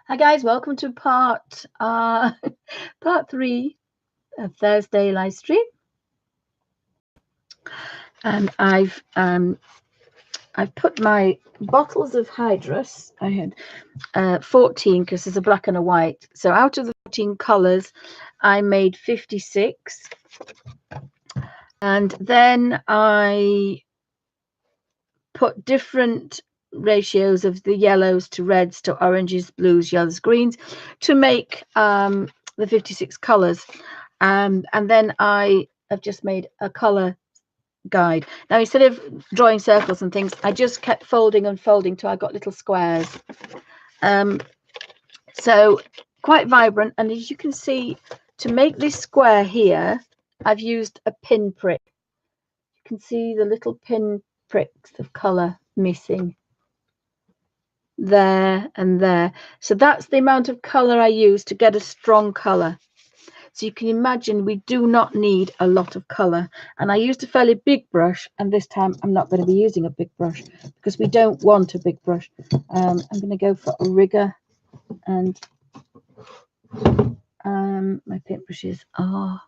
Hi guys, welcome to part 3 of Thursday live stream. And I've put my bottles of Hydrous. I had 14 because there's a black and a white. So out of the 14 colours, I made 56. And then I put different ratios of the yellows to reds to oranges, blues, yellows, greens to make the 56 colours. And then I have just made a colour guide. Now, instead of drawing circles and things, I just kept folding and folding till I got little squares. So quite vibrant. And as you can see, to make this square here, I've used a pin prick. You can see the little pin pricks of colour missing there and there. So that's the amount of colour I use to get a strong colour. So you can imagine we do not need a lot of colour. And I used a fairly big brush, and this time I'm not going to be using a big brush because we don't want a big brush. I'm going to go for a rigger, and my paintbrushes are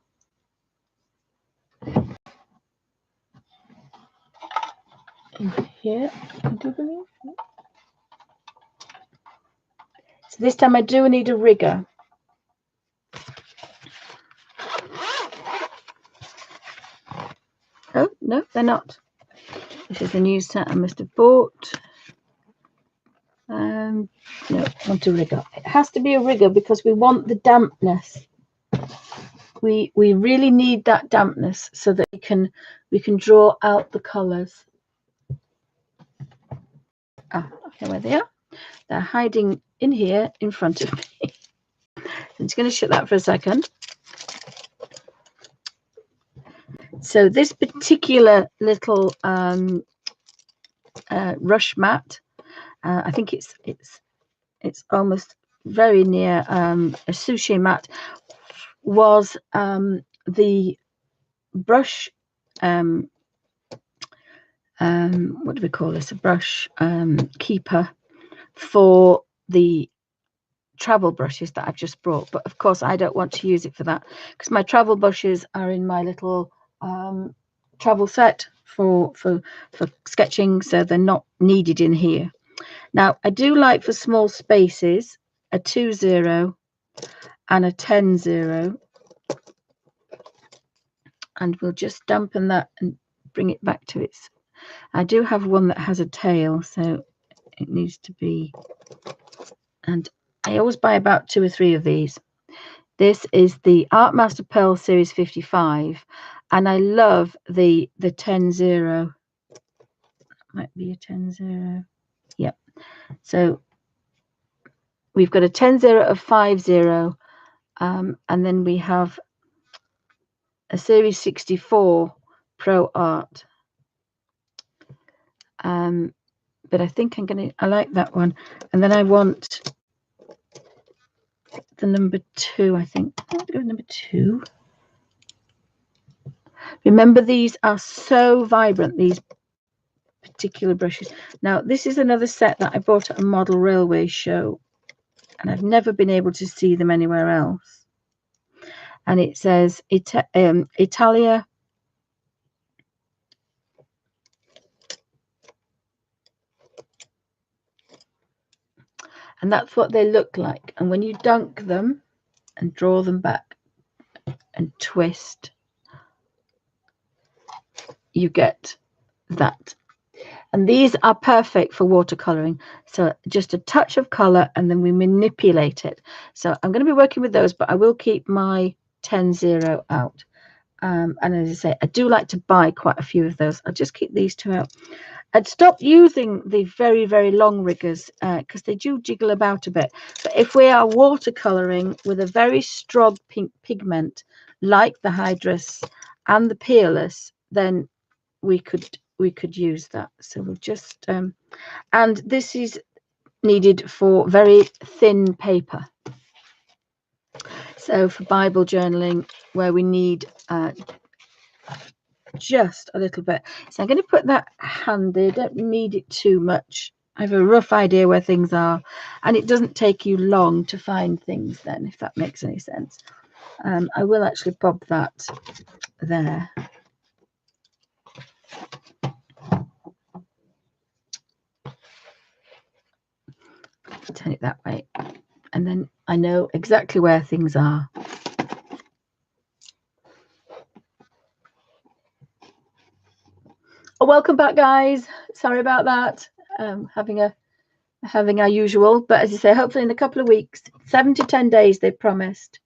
in here. So this time I do need a rigger. Oh, no, they're not. This is a new set I must have bought. No, I want a rigger. It has to be a rigger because we want the dampness. We really need that dampness so that we can draw out the colours. Okay, where they are. They're hiding in here in front of me. I'm just going to shut that for a second. So this particular little rush mat, I think it's almost very near a sushi mat, was the brush what do we call this, a brush keeper for the travel brushes that I've just brought. But of course I don't want to use it for that because my travel brushes are in my little travel set for sketching, so they're not needed in here. Now I do like for small spaces a 2-0 and a 10-0, and we'll just dampen that and bring it back to its. I do have one that has a tail, so it needs to be, and I always buy about 2 or 3 of these. This is the Art Master Pearl Series 55, and I love the 10-0. Might be a 10-0. Yep. So we've got a 10-0 of 5-0, and then we have a Series 64 Pro Art. But I think I like that one. And then I want the number 2, I think. I'll go with number 2. Remember, these are so vibrant, these particular brushes. Now, this is another set that I bought at a model railway show, and I've never been able to see them anywhere else. And it says Italia. And that's what they look like. And when you dunk them and draw them back and twist, you get that. And these are perfect for watercoloring. So just a touch of color, and then we manipulate it. So I'm going to be working with those, but I will keep my 10-0 out. And as I say, I do like to buy quite a few of those. I'll just keep these 2 out. I'd stopped using the very, very long riggers because they do jiggle about a bit. But if we are watercoloring with a very strong pink pigment like the Hydrous and the Peerless, then we could use that. So we'll just and this is needed for very thin paper. So for Bible journaling, where we need just a little bit. So I'm going to put that handy. Don't need it too much I have a rough idea where things are, and it doesn't take you long to find things then, if that makes any sense. I will actually pop that there. Turn it that way, and then I know exactly where things are. Oh, welcome back, guys. Sorry about that. Having our usual, but as you say, hopefully in a couple of weeks, 7 to 10 days, they promised,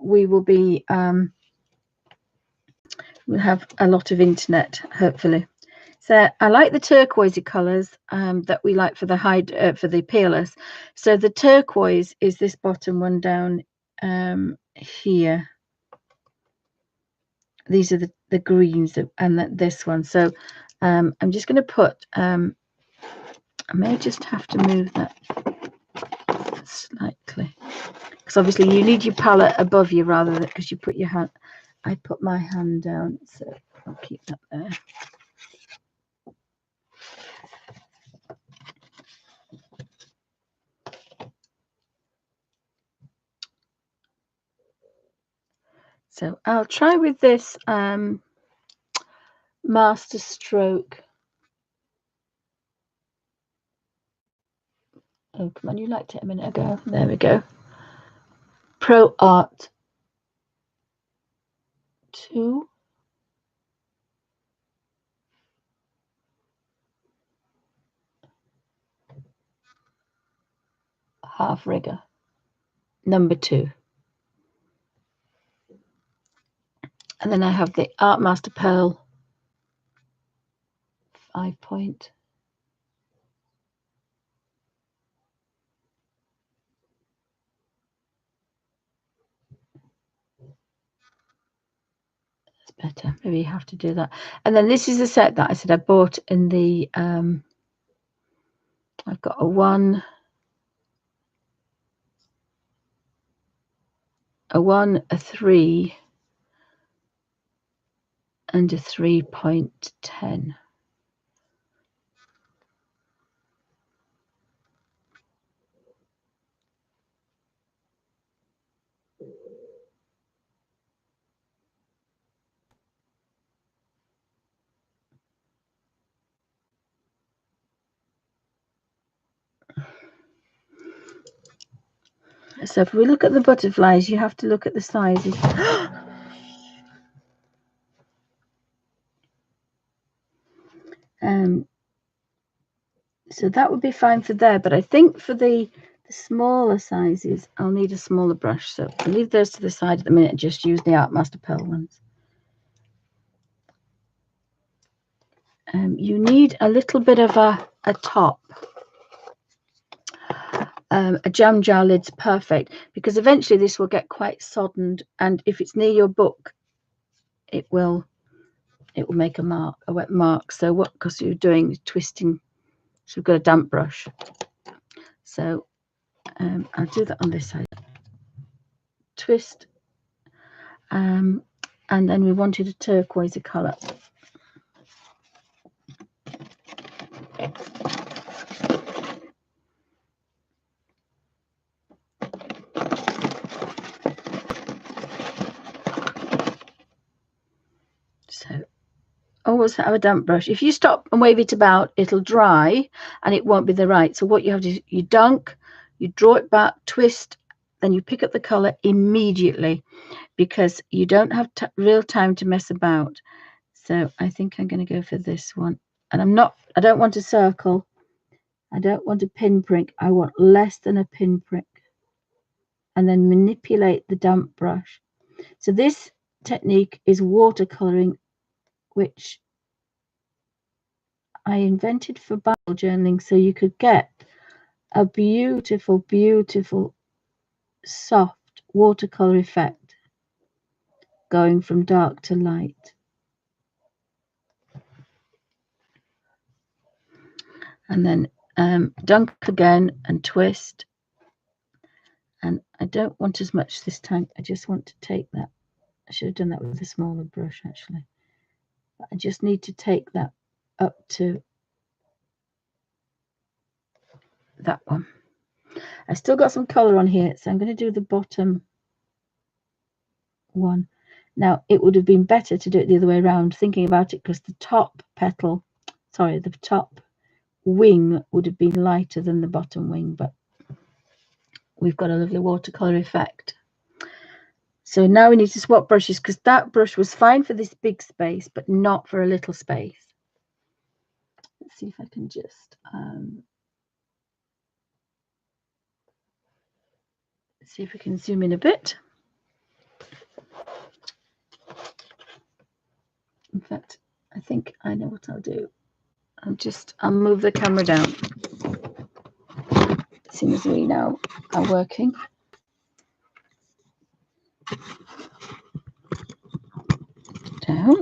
we will be we'll have a lot of internet, hopefully. So I like the turquoisey colours that we like for the peerless. So the turquoise is this bottom one down here. These are the greens and this one. So I'm just going to put, I may just have to move that slightly, because obviously you need your palette above you rather than, because you put your hand, I put my hand down, so I'll keep that there. So I'll try with this master stroke. Oh, come on, you liked it a minute ago. There we go. Pro Art 2. Half rigger. Number 2. And then I have the Art Master Pearl 5 point. That's better. Maybe you have to do that. And then this is a set that I said I bought in the I've got a 1, a 3, and a 3.10. So if we look at the butterflies, you have to look at the sizes. So that would be fine for there, but I think for the smaller sizes, I'll need a smaller brush. So I'll leave those to the side at the minute and just use the Art Master Pearl ones. You need a little bit of a top. A jam jar lid's perfect, because eventually this will get quite soddened, and if it's near your book, it will make a mark, a wet mark. So what, because you're doing twisting, so we've got a damp brush. So I'll do that on this side. Twist, and then we wanted a turquoise colour. So always have a damp brush. If you stop and wave it about, it'll dry and it won't be the right. So what you have to do, you dunk, you draw it back, twist, then you pick up the colour immediately, because you don't have real time to mess about. So I think I'm going to go for this one. And I don't want a circle. I don't want a pinprick. I want less than a pinprick. And then manipulate the damp brush. So this technique is watercolouring, which I invented for Bible journaling, so you could get a beautiful, beautiful, soft watercolour effect going from dark to light. And then dunk again and twist. And I don't want as much this time. I just want to take that. I should have done that with a smaller brush, actually. But I just need to take that up to that one. I still got some colour on here, so I'm going to do the bottom one. Now, it would have been better to do it the other way around, thinking about it, because the top petal, sorry, the top wing would have been lighter than the bottom wing, but we've got a lovely watercolour effect. So now we need to swap brushes, because that brush was fine for this big space, but not for a little space. Let's see if I can just see if we can zoom in a bit. In fact, I think I know what I'll do. I'll move the camera down. As soon as we now are working. Down.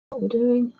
What we're doing.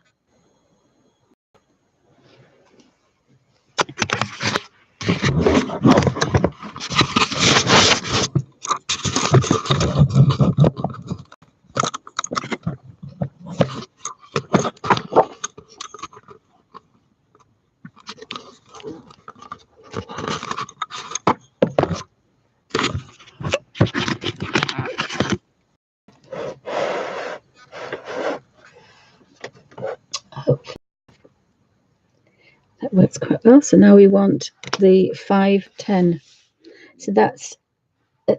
That works quite well. So now we want the 5, 10. So that's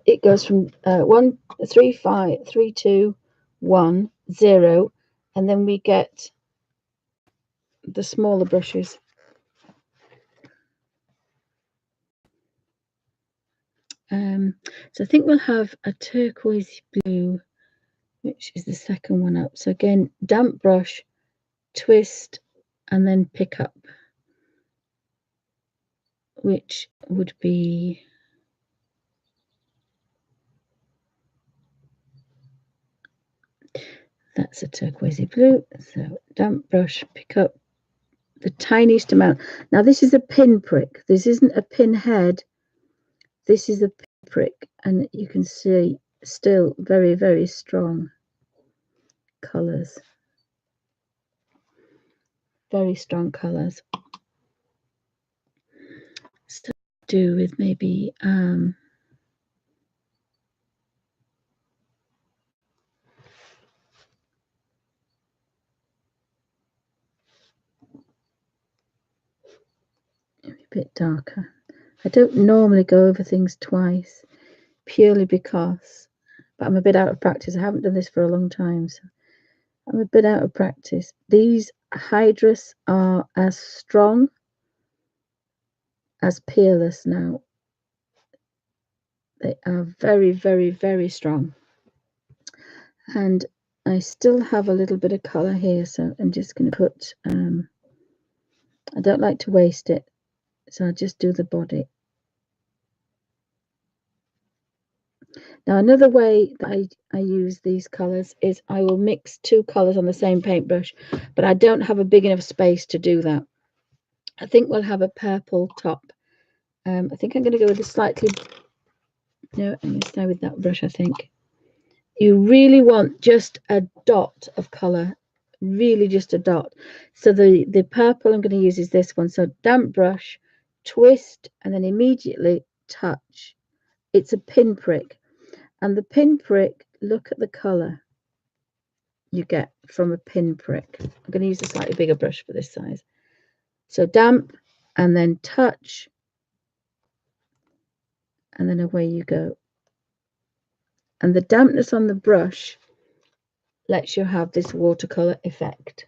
it goes from 1, 3, 5, 3, 2, 1, 0, and then we get the smaller brushes. So I think we'll have a turquoise blue, which is the second one up. So again, damp brush, twist, and then pick up, which would be that's a turquoisey blue. So damp brush, pick up the tiniest amount. Now this is a pin prick. This isn't a pin head. This is a pin prick, and you can see still very, very strong colours. Very strong colours. So do with maybe a bit darker. I don't normally go over things twice, purely because, but I'm a bit out of practice. I haven't done this for a long time, so I'm a bit out of practice. These Hydrous are as strong as Peerless now. They are very, very, very strong. And I still have a little bit of colour here, so I'm just going to put, I don't like to waste it, so I'll just do the body. Now another way that I use these colours is I will mix two colours on the same paintbrush, but I don't have a big enough space to do that. I think we'll have a purple top. I think I'm going to go with a slightly, no, I'm going to stay with that brush, I think. You really want just a dot of colour, really just a dot. So the purple I'm going to use is this one. So damp brush, twist, and then immediately touch. It's a pin prick. And the pin prick, look at the colour you get from a pin prick. I'm going to use a slightly bigger brush for this size. So damp, and then touch, and then away you go. And the dampness on the brush lets you have this watercolour effect.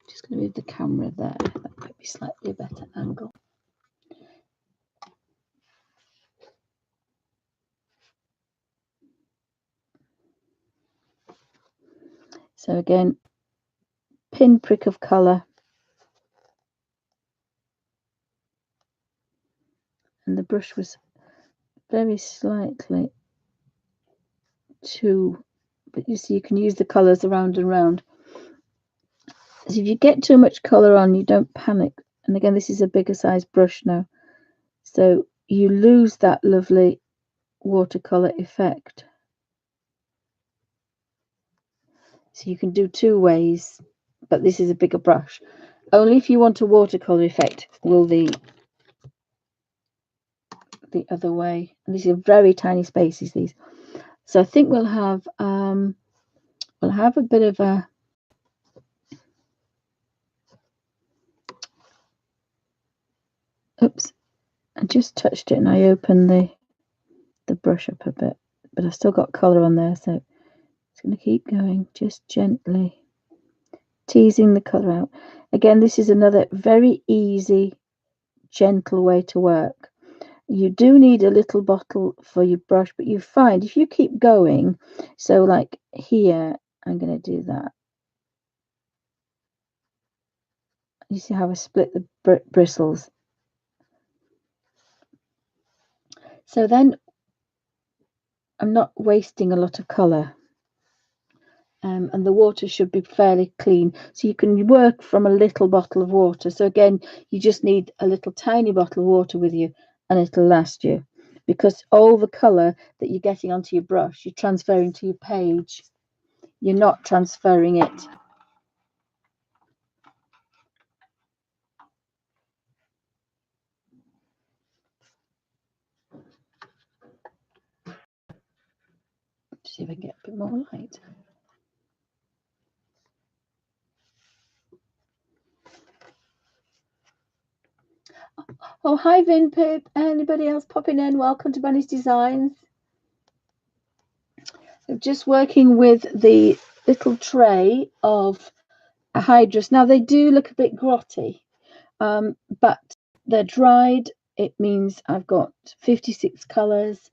Just going to move the camera there. That might be slightly a better angle. So again, pin prick of colour, and the brush was very slightly too, but you see you can use the colours around and round. So if you get too much colour on, you don't panic. And again, this is a bigger size brush now, so you lose that lovely watercolour effect. So you can do two ways, but this is a bigger brush. Only if you want a watercolour effect will the other way. And these are very tiny spaces, these. So I think we'll have a bit of a oops, I just touched it and I opened the brush up a bit, but I've still got colour on there, so it's going to keep going, just gently teasing the colour out. Again, this is another very easy, gentle way to work. You do need a little bottle for your brush, but you find if you keep going, so like here, I'm going to do that. You see how I split the bristles? So then I'm not wasting a lot of colour. And the water should be fairly clean, so you can work from a little bottle of water. So again, you just need a little tiny bottle of water with you and it'll last you, because all the colour that you're getting onto your brush, you're transferring to your page. You're not transferring it. Let's see if I can get a bit more light. Oh, hi Vinpip. Anybody else popping in? Welcome to Bunny's Designs. I'm just working with the little tray of a Hydrous. Now they do look a bit grotty, but they're dried. It means I've got 56 colours.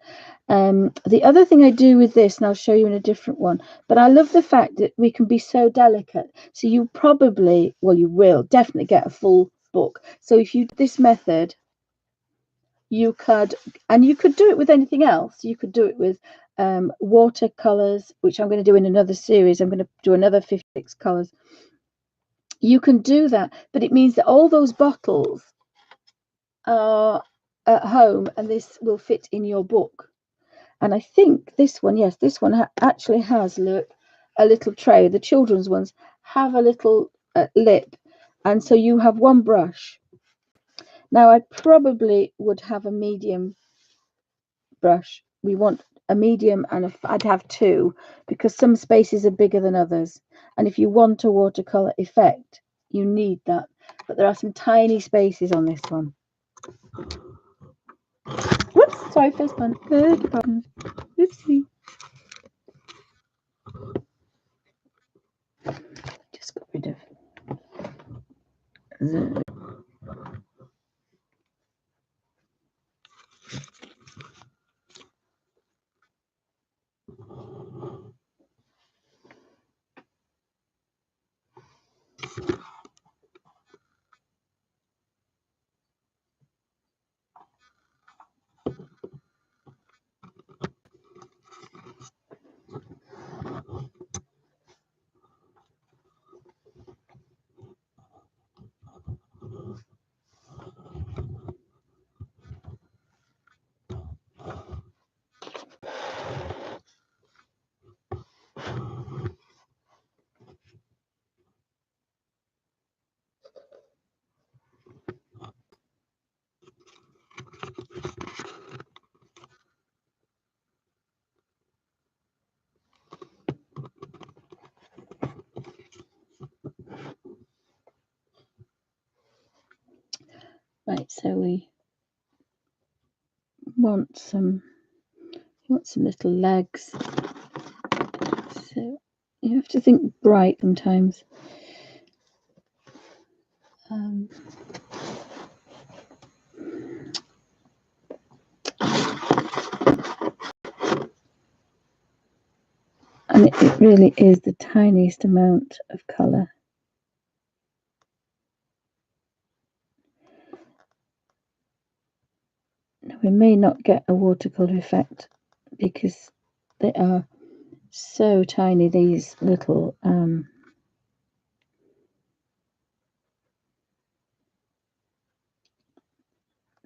The other thing I do with this, and I'll show you in a different one, but I love the fact that we can be so delicate. So you probably, well, you will definitely get a full book. So if you do this method, you could, and you could do it with anything else. You could do it with watercolors, which I'm going to do in another series. I'm going to do another 56 colors. You can do that, but it means that all those bottles are at home and this will fit in your book. And I think this one, yes, this one actually has, look, a little tray. The children's ones have a little lip, and so you have one brush. Now I probably would have a medium brush. We want a medium, and I'd have two, because some spaces are bigger than others, and if you want a watercolor effect, you need that. But there are some tiny spaces on this one. Whoops, sorry, first one. Beg your pardon. Oopsie. Just got rid of the right. So we want some little legs. So you have to think bright sometimes. And it really is the tiniest amount of colour. Now we may not get a watercolour effect because they are So tiny, these little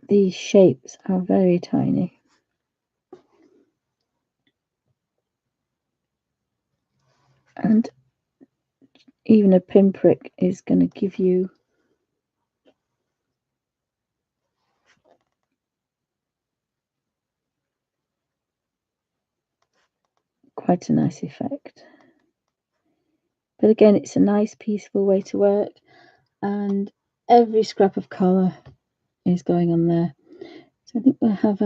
these shapes are very tiny. And even a pinprick is going to give you quite a nice effect. But again, it's a nice, peaceful way to work, and every scrap of colour is going on there. So I think we have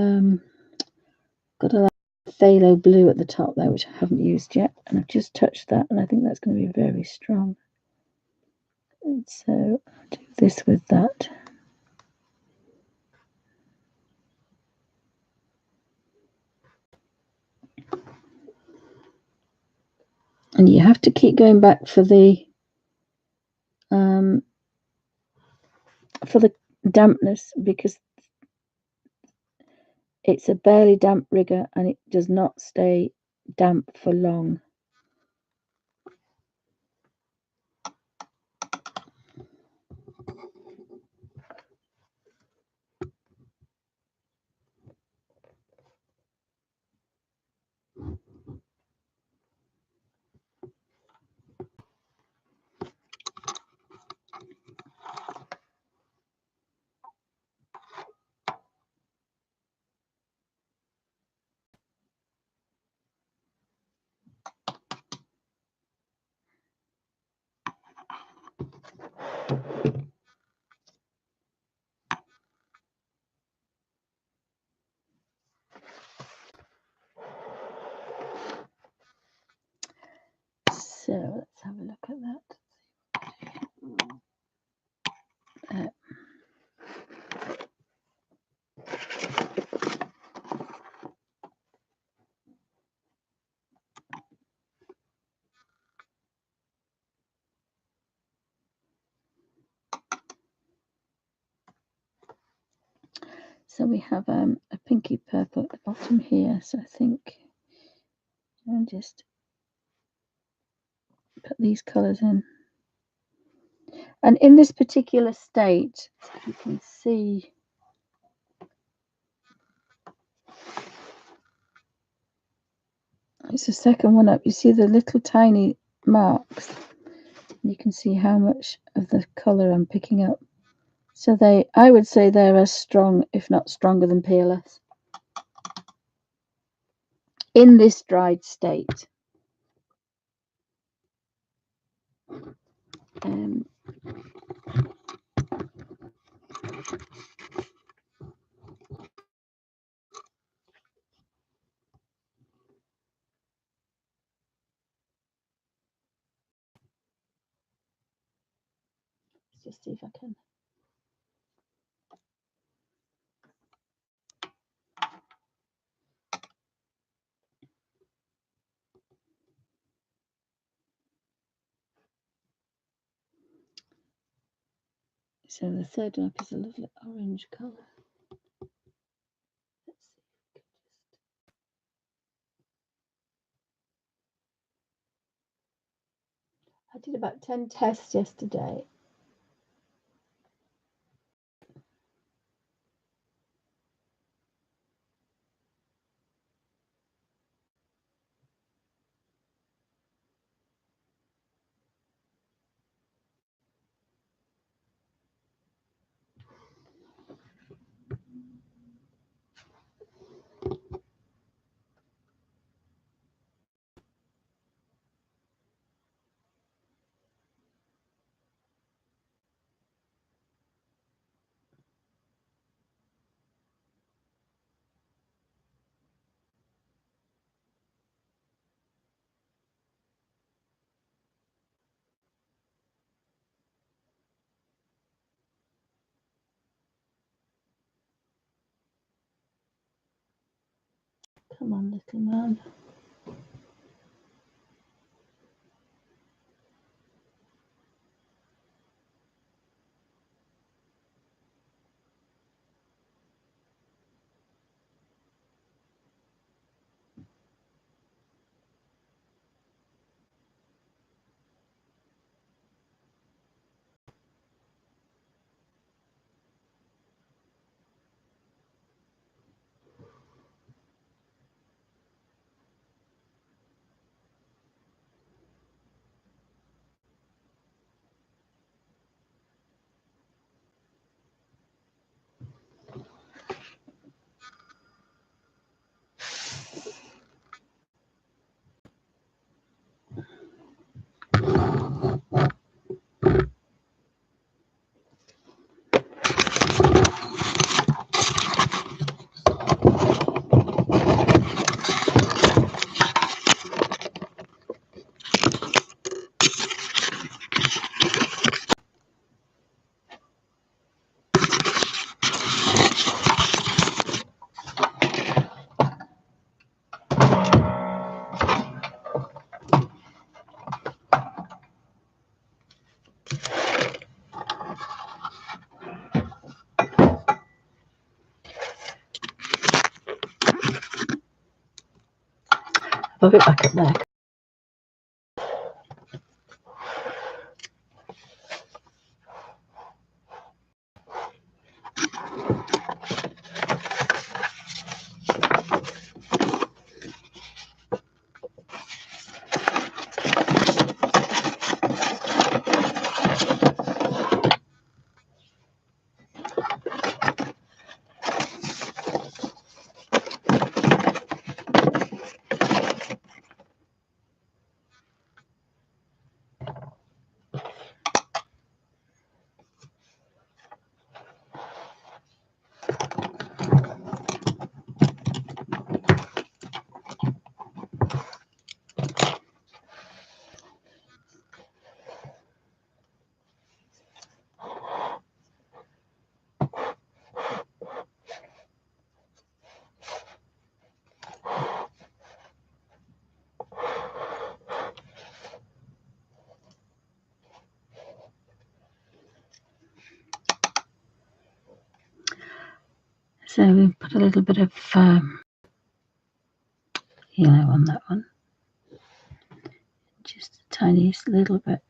got a phthalo blue at the top there, which I haven't used yet, and I've just touched that, and I think that's going to be very strong. And so I'll do this with that. And you have to keep going back for the dampness, because it's a barely damp rigger and it does not stay damp for long. So let's have a look at that. So we have a pinky purple at the bottom here. So I think I'll just put these colours in. And in this particular state, you can see it's the second one up. You see the little tiny marks. You can see how much of the colour I'm picking up. So I would say they're as strong, if not stronger, than peerless in this dried state. Let's just see if I can. So the third one is a lovely orange colour. Let's see. I did about 10 tests yesterday. Come on, little man. I'll put it back up there. So we put a little bit of yellow on that one, just the tiniest little bit.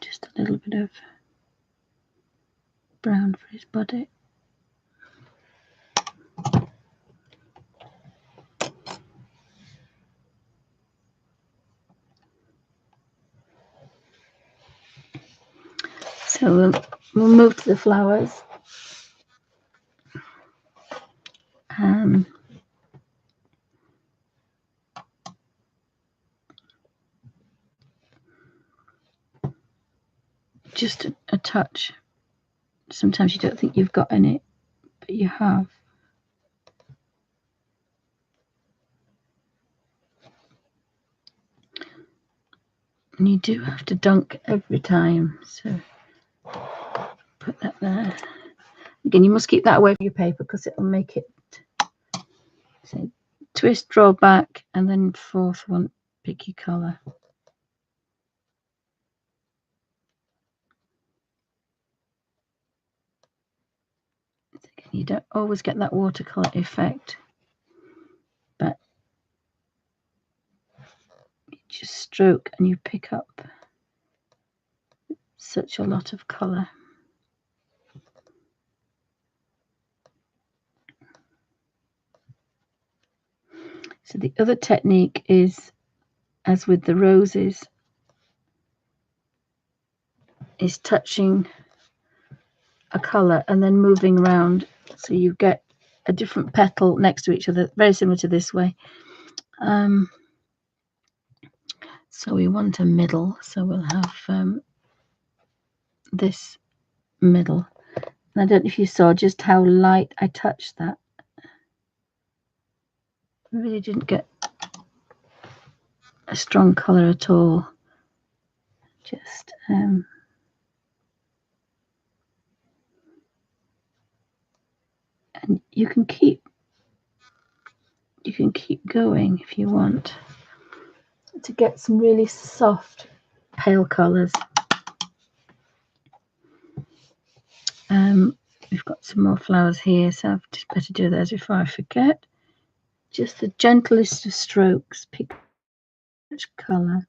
Just a little bit of brown for his body. So we'll move to the flowers. Just a touch. Sometimes you don't think you've got any, but you have. And you do have to dunk every time, so put that there. Again, you must keep that away from your paper because it'll make it. So twist, draw back, and then fourth one, pick your colour. Again, you don't always get that watercolour effect, but you just stroke and you pick up such a lot of colour. So the other technique is, as with the roses, is touching a colour and then moving around, so you get a different petal next to each other, very similar to this way. So we want a middle, so we'll have this middle. And I don't know if you saw just how light I touched that. I really didn't get a strong colour at all. Just and you can keep going if you want to get some really soft pale colours. We've got some more flowers here, so I've just better do those before I forget. Just the gentlest of strokes, pick much colour.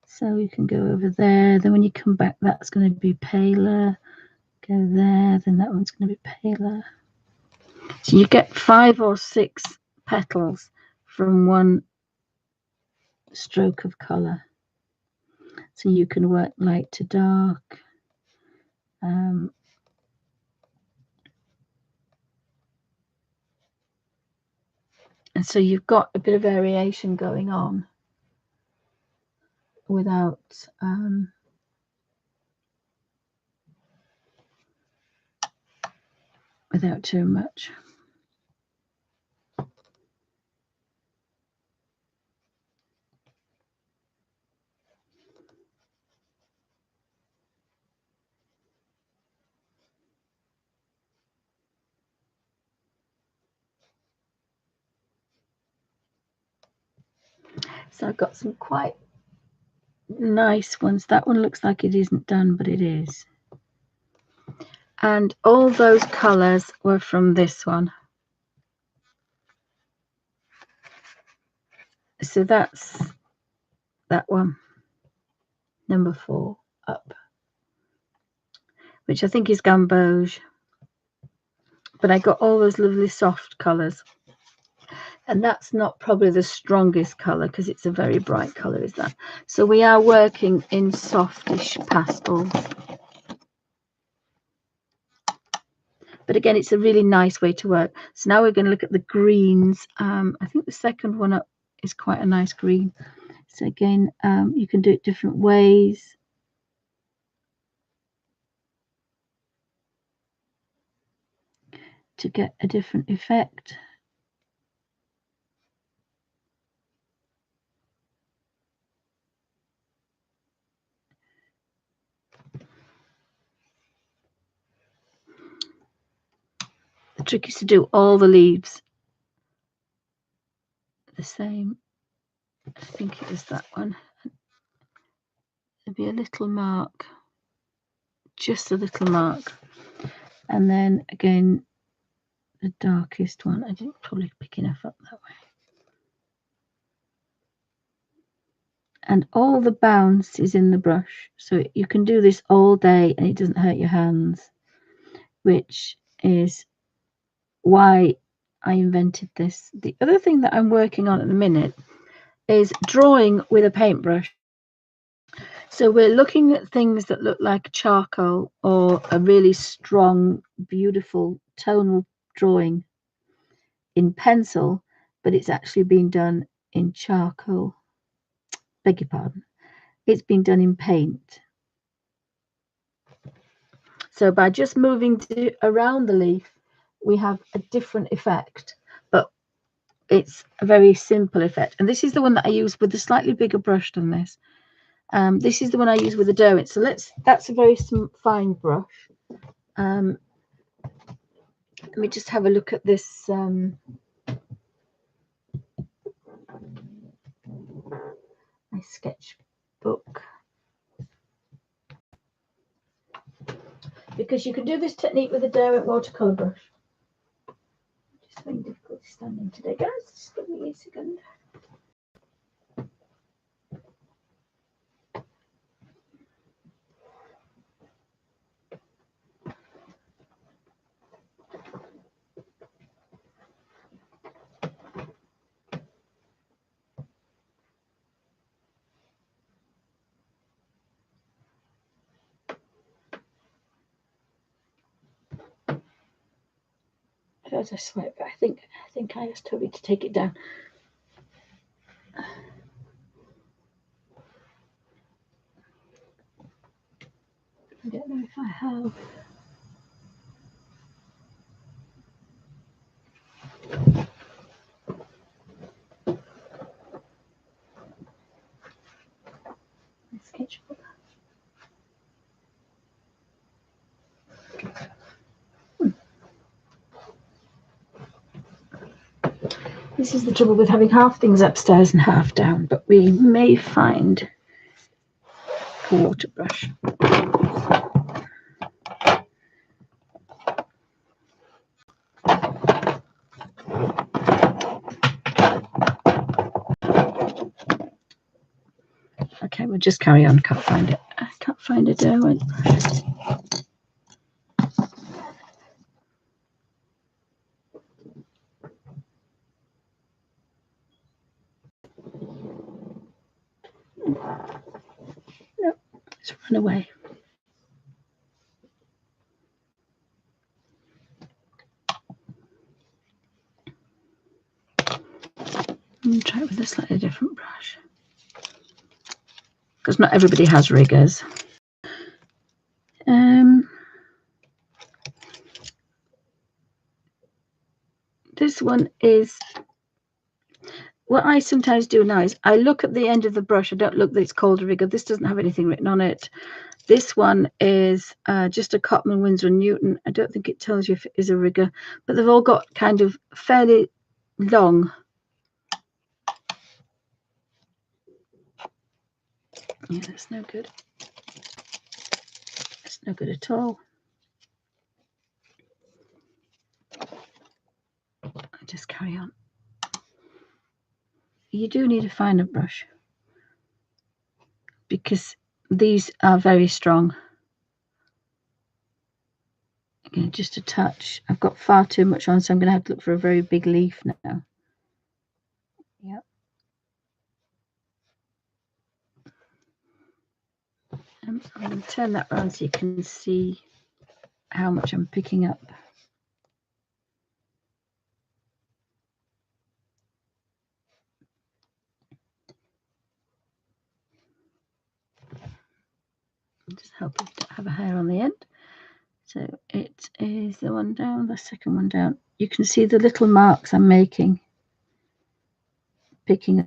So you can go over there, then when you come back, that's going to be paler. Go there, then that one's going to be paler. So you get 5 or 6 petals from one stroke of colour. So you can work light to dark. And so you've got a bit of variation going on without too much. So I've got some quite nice ones. That one looks like it isn't done, but it is. And all those colours were from this one. So that's that one, number 4 up, which I think is gamboge. But I got all those lovely soft colours. And that's not probably the strongest colour because it's a very bright colour, is that? So we are working in softish pastels. But again, it's a really nice way to work. So now we're going to look at the greens. I think the second one up is quite a nice green. So again, you can do it different ways. To get a different effect. The trick is to do all the leaves the same. I think it was that one. There'll be a little mark, just a little mark. And then again, the darkest one. I didn't probably pick enough up that way. And all the bounce is in the brush. So you can do this all day and it doesn't hurt your hands, which is why I invented this. The other thing that I'm working on at the minute is drawing with a paintbrush. So we're looking at things that look like charcoal or a really strong, beautiful tonal drawing in pencil, but it's actually been done in charcoal. Beg your pardon. It's been done in paint. So by just moving around the leaf, we have a different effect, but it's a very simple effect. And this is the one that I use with a slightly bigger brush than this. This is the one I use with the Derwent. So that's a very fine brush. Let me just have a look at this. My sketchbook. Because you can do this technique with a Derwent watercolor brush. Just having difficulty standing today, guys. Just give me a second. As I sweat, but I think I asked Toby to take it down. I don't know if I have. My sketchbook. This is the trouble with having half things upstairs and half down, but we may find a water brush. Okay, we'll just carry on. Can't find it. I can't find a Derwent brush. No, it's run away. I'll try it with a slightly different brush. Because not everybody has riggers. This one is, what I sometimes do now is I look at the end of the brush. I don't look that it's called a rigger. This doesn't have anything written on it. This one is just a Cotman, Winsor & Newton. I don't think it tells you if it is a rigger, but they've all got kind of fairly long Yeah, that's no good. That's no good at all. I'll just carry on. You do need a finer brush because these are very strong. Again, just a touch. I've got far too much on, so I'm going to have to look for a very big leaf now. Yep. I'm going to turn that around so you can see how much I'm picking up. Just hope I don't have a hair on the end. So it is the one down, the second one down. You can see the little marks I'm making, picking up.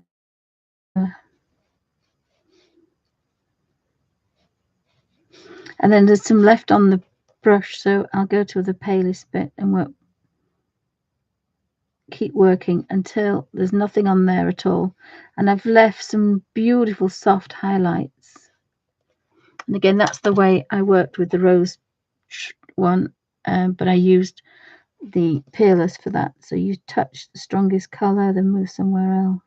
And then there's some left on the brush, so I'll go to the palest bit and keep working until there's nothing on there at all. And I've left some beautiful soft highlights. And again, that's the way I worked with the rose one, but I used the peerless for that. So you touch the strongest color, then move somewhere else.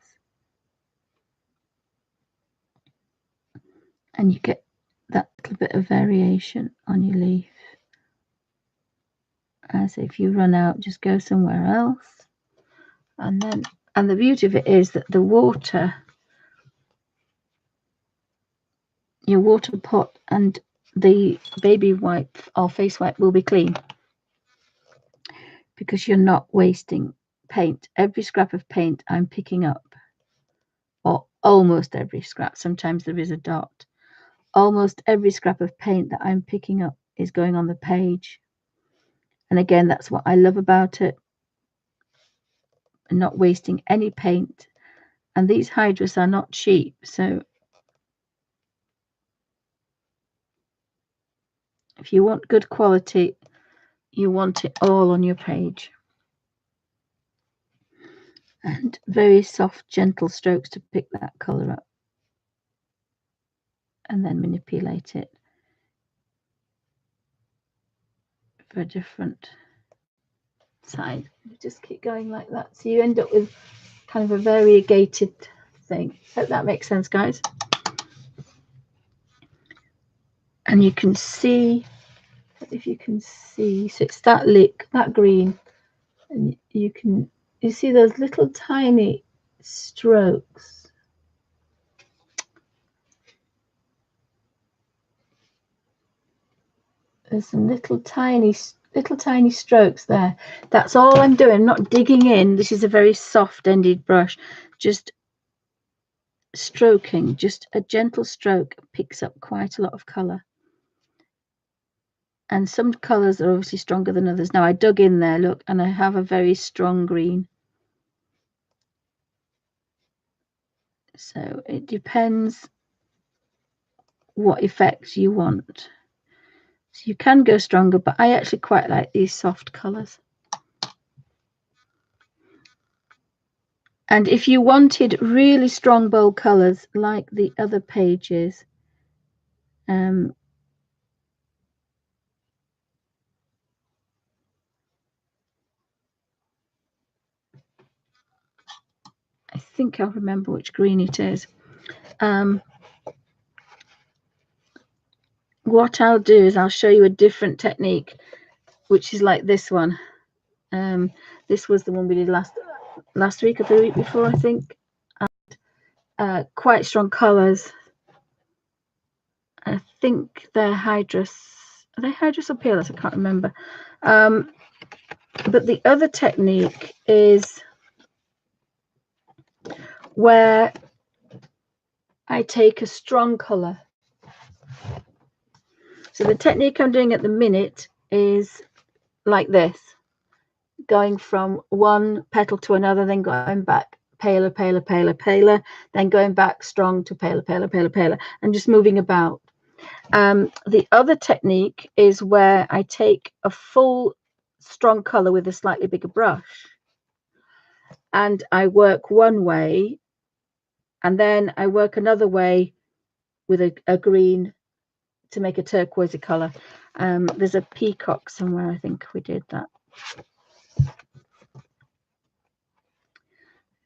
And you get that little bit of variation on your leaf. As if you run out, just go somewhere else. And the beauty of it is that the water, your water pot and the baby wipe or face wipe will be clean because you're not wasting paint. Every scrap of paint I'm picking up, or almost every scrap, sometimes there is a dot, almost every scrap of paint that I'm picking up is going on the page. And again, that's what I love about it, and not wasting any paint. And these Hydrous are not cheap, so if you want good quality, you want it all on your page. And very soft, gentle strokes to pick that colour up. And then manipulate it for a different side. You just keep going like that. So you end up with kind of a variegated thing. Hope that makes sense, guys. And you can see, if you can see, so it's that green, and you see those little tiny strokes. There's some little tiny strokes there. That's all I'm doing. I'm not digging in. This is a very soft ended brush, just stroking. Just a gentle stroke picks up quite a lot of color. And some colors are obviously stronger than others. Now I dug in there, look, and I have a very strong green. So it depends what effects you want. So you can go stronger, but I actually quite like these soft colors. And if you wanted really strong, bold colors like the other pages, I think I'll remember which green it is. What I'll do is I'll show you a different technique, which is like this one. This was the one we did last week or the week before, I think. Quite strong colors. I think they're Hydrous. Are they Hydrous or Peerless? I can't remember. But the other technique is where I take a strong color. So the technique I'm doing at the minute is like this, going from one petal to another, then going back paler, paler, paler, paler, then going back strong to paler, paler, paler, paler, and just moving about. The other technique is where I take a full strong color with a slightly bigger brush, and I work one way, and then I work another way with a green to make a turquoisey color. There's a peacock somewhere. I think we did that. I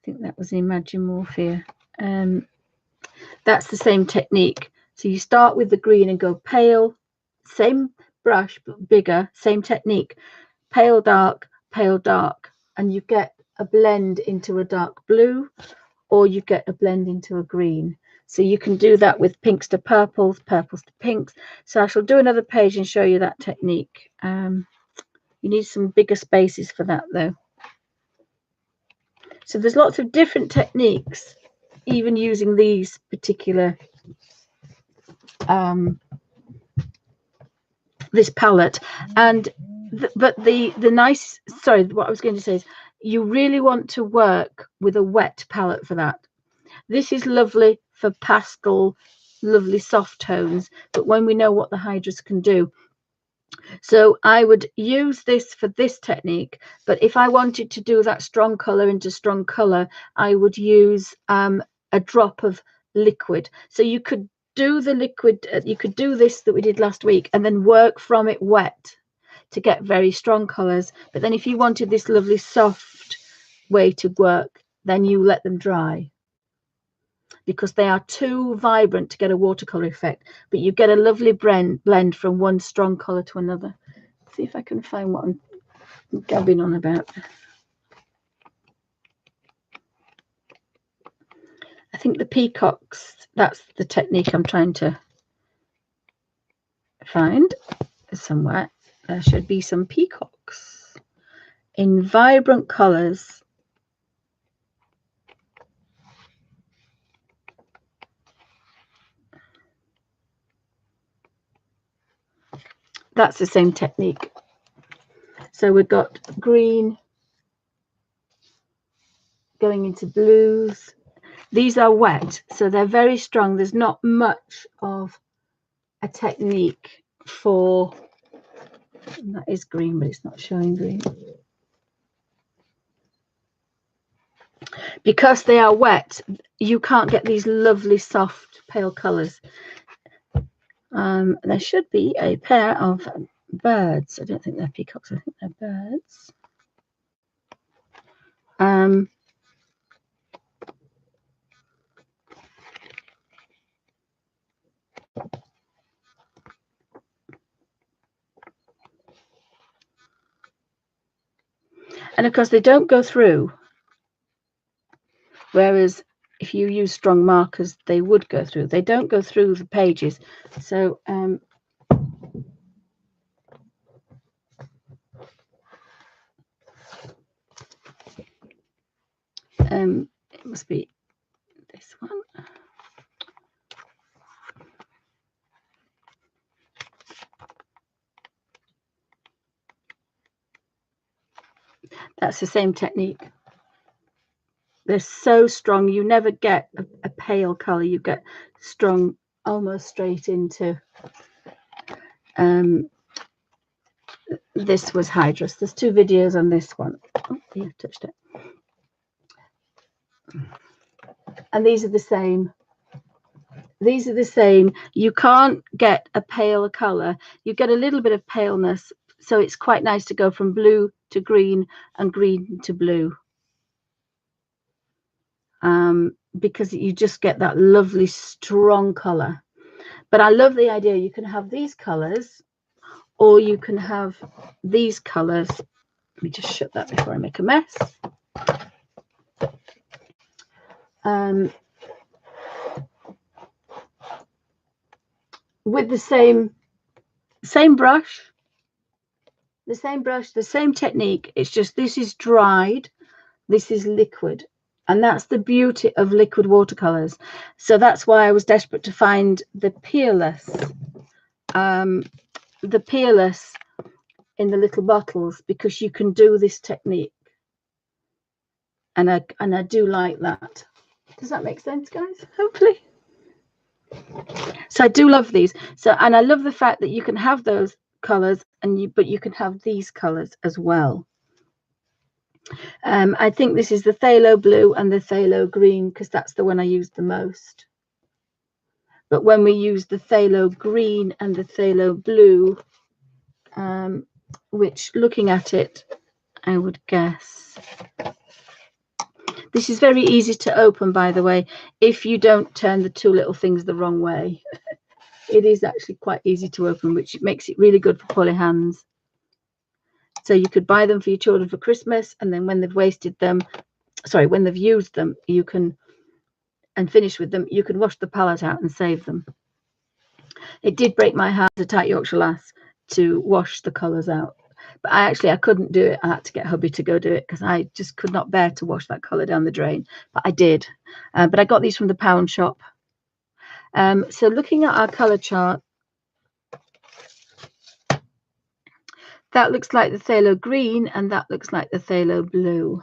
think that was Imagine Morphia. That's the same technique. So you start with the green and go pale, same brush but bigger, same technique, pale dark, and you get a blend into a dark blue, or you get a blend into a green. So you can do that with pinks to purples, purples to pinks. So I shall do another page and show you that technique. You need some bigger spaces for that though. So there's lots of different techniques, even using these particular this palette. And but the nice, sorry, what I was going to say is you really want to work with a wet palette for that. This is lovely for pastel, lovely soft tones, but when we know what the Hydrous can do. So I would use this for this technique, but if I wanted to do that strong color into strong color, I would use a drop of liquid. So you could do the liquid, you could do this that we did last week and then work from it wet to get very strong colors. But then if you wanted this lovely soft way to work, then you let them dry, because they are too vibrant to get a watercolor effect, but you get a lovely blend from one strong color to another. Let's see if I can find what I'm gabbing on about. I think the peacocks, that's the technique I'm trying to find somewhere. There should be some peacocks in vibrant colors. That's the same technique. So we've got green going into blues. These are wet, so they're very strong. There's not much of a technique for, that is green, but it's not showing green. Because they are wet, you can't get these lovely soft pale colors. There should be a pair of birds. I don't think they're peacocks, I think they're birds. And of course they don't go through, whereas if you use strong markers they would go through. They don't go through the pages. So it must be this one. That's the same technique. They're so strong, you never get a pale color, you get strong almost straight into this was Hydrous. There's two videos on this one. Oh, yeah, touched it. And these are the same. These are the same. You can't get a pale color. You get a little bit of paleness. So it's quite nice to go from blue to green and green to blue. Because you just get that lovely strong color. But I love the idea you can have these colors, or you can have these colors. Let me just shut that before I make a mess. With the same brush, the same technique. It's just this is dried, this is liquid, and that's the beauty of liquid watercolors. So that's why I was desperate to find the peerless in the little bottles, because you can do this technique, and I do like that. Does that make sense, guys? Hopefully. So I do love these. So, and I love the fact that you can have those colors, but you can have these colors as well. I think this is the phthalo blue and the phthalo green, because that's the one I use the most. But when we use the phthalo green and the phthalo blue, which looking at it, I would guess. This is very easy to open, by the way, if you don't turn the two little things the wrong way. It is actually quite easy to open, which makes it really good for poly hands. So you could buy them for your children for Christmas, and then when they've wasted them, sorry, when they've used them, you can, and finish with them, you can wash the palette out and save them. It did break my heart to Tight Yorkshire Lass to wash the colours out. But I couldn't do it. I had to get hubby to go do it because I just could not bear to wash that colour down the drain. But I did. But I got these from the pound shop. So looking at our colour chart, that looks like the phthalo green and that looks like the phthalo blue.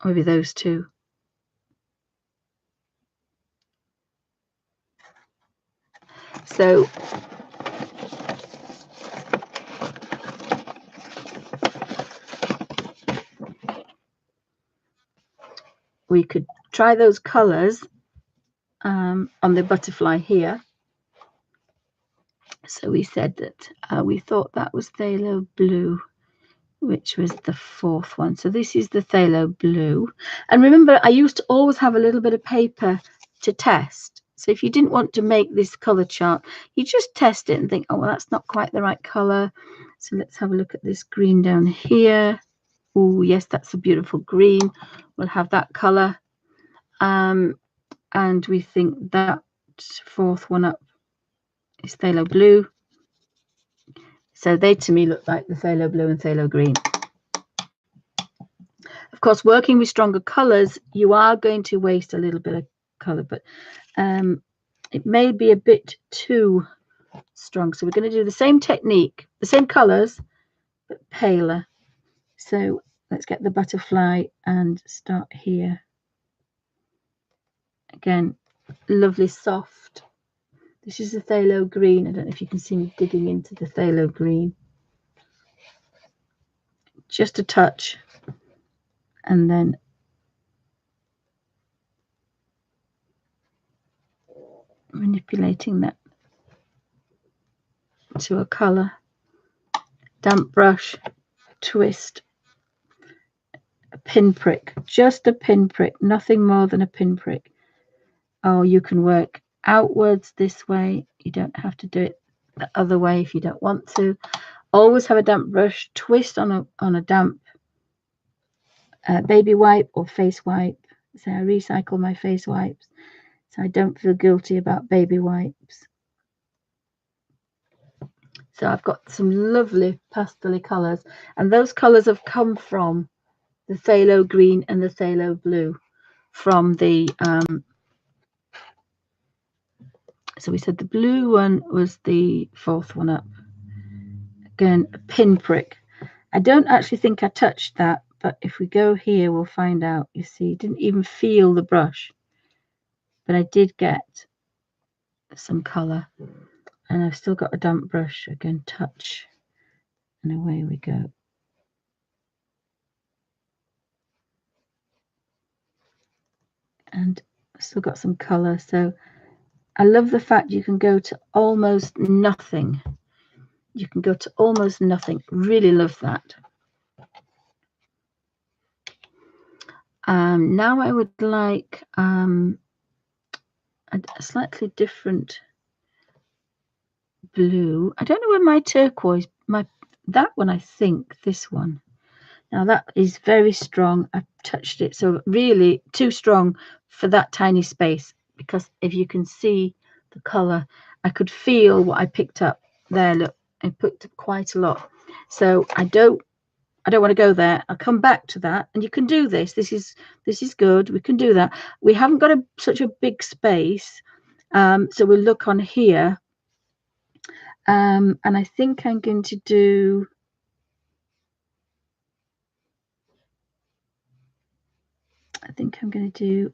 Maybe those two. So we could try those colours on the butterfly here. So we said that we thought that was phthalo blue, which was the fourth one. So this is the phthalo blue. And remember, I used to always have a little bit of paper to test. So if you didn't want to make this colour chart, you just test it and think, oh, well, that's not quite the right colour. So let's have a look at this green down here. Oh, yes, that's a beautiful green. We'll have that colour. And we think that fourth one up is phthalo blue. So they to me look like the phthalo blue and phthalo green. Of course, working with stronger colours, you are going to waste a little bit of colour, but it may be a bit too strong. So we're going to do the same technique, the same colours, but paler. So let's get the butterfly and start here. Again, lovely soft. This is the phthalo green. I don't know if you can see me digging into the phthalo green. Just a touch. And then manipulating that to a colour. Damp brush, twist, a pinprick, just a pinprick, nothing more than a pinprick. Oh, you can work outwards this way. You don't have to do it the other way if you don't want to. Always have a damp brush, twist on a damp baby wipe or face wipe. So I recycle my face wipes, so I don't feel guilty about baby wipes. So I've got some lovely pastel colours, and those colours have come from the phthalo green and the phthalo blue from the so we said the blue one was the fourth one up. Again, a pinprick. I don't actually think I touched that, but if we go here, we'll find out. You see, didn't even feel the brush, but I did get some colour, and I've still got a damp brush. Again, touch, and away we go. And I've still got some colour. So I love the fact you can go to almost nothing. You can go to almost nothing. Really love that. Now I would like a slightly different blue. I don't know where my turquoise, that one, I think this one. Now that is very strong. I've touched it, so really too strong for that tiny space, because if you can see the color, I could feel what I picked up there. Look, I picked up quite a lot. So I don't want to go there. I'll come back to that, and you can do this. This is good. We can do that. We haven't got such a big space, so we'll look on here, and I think I'm going to do. I think I'm going to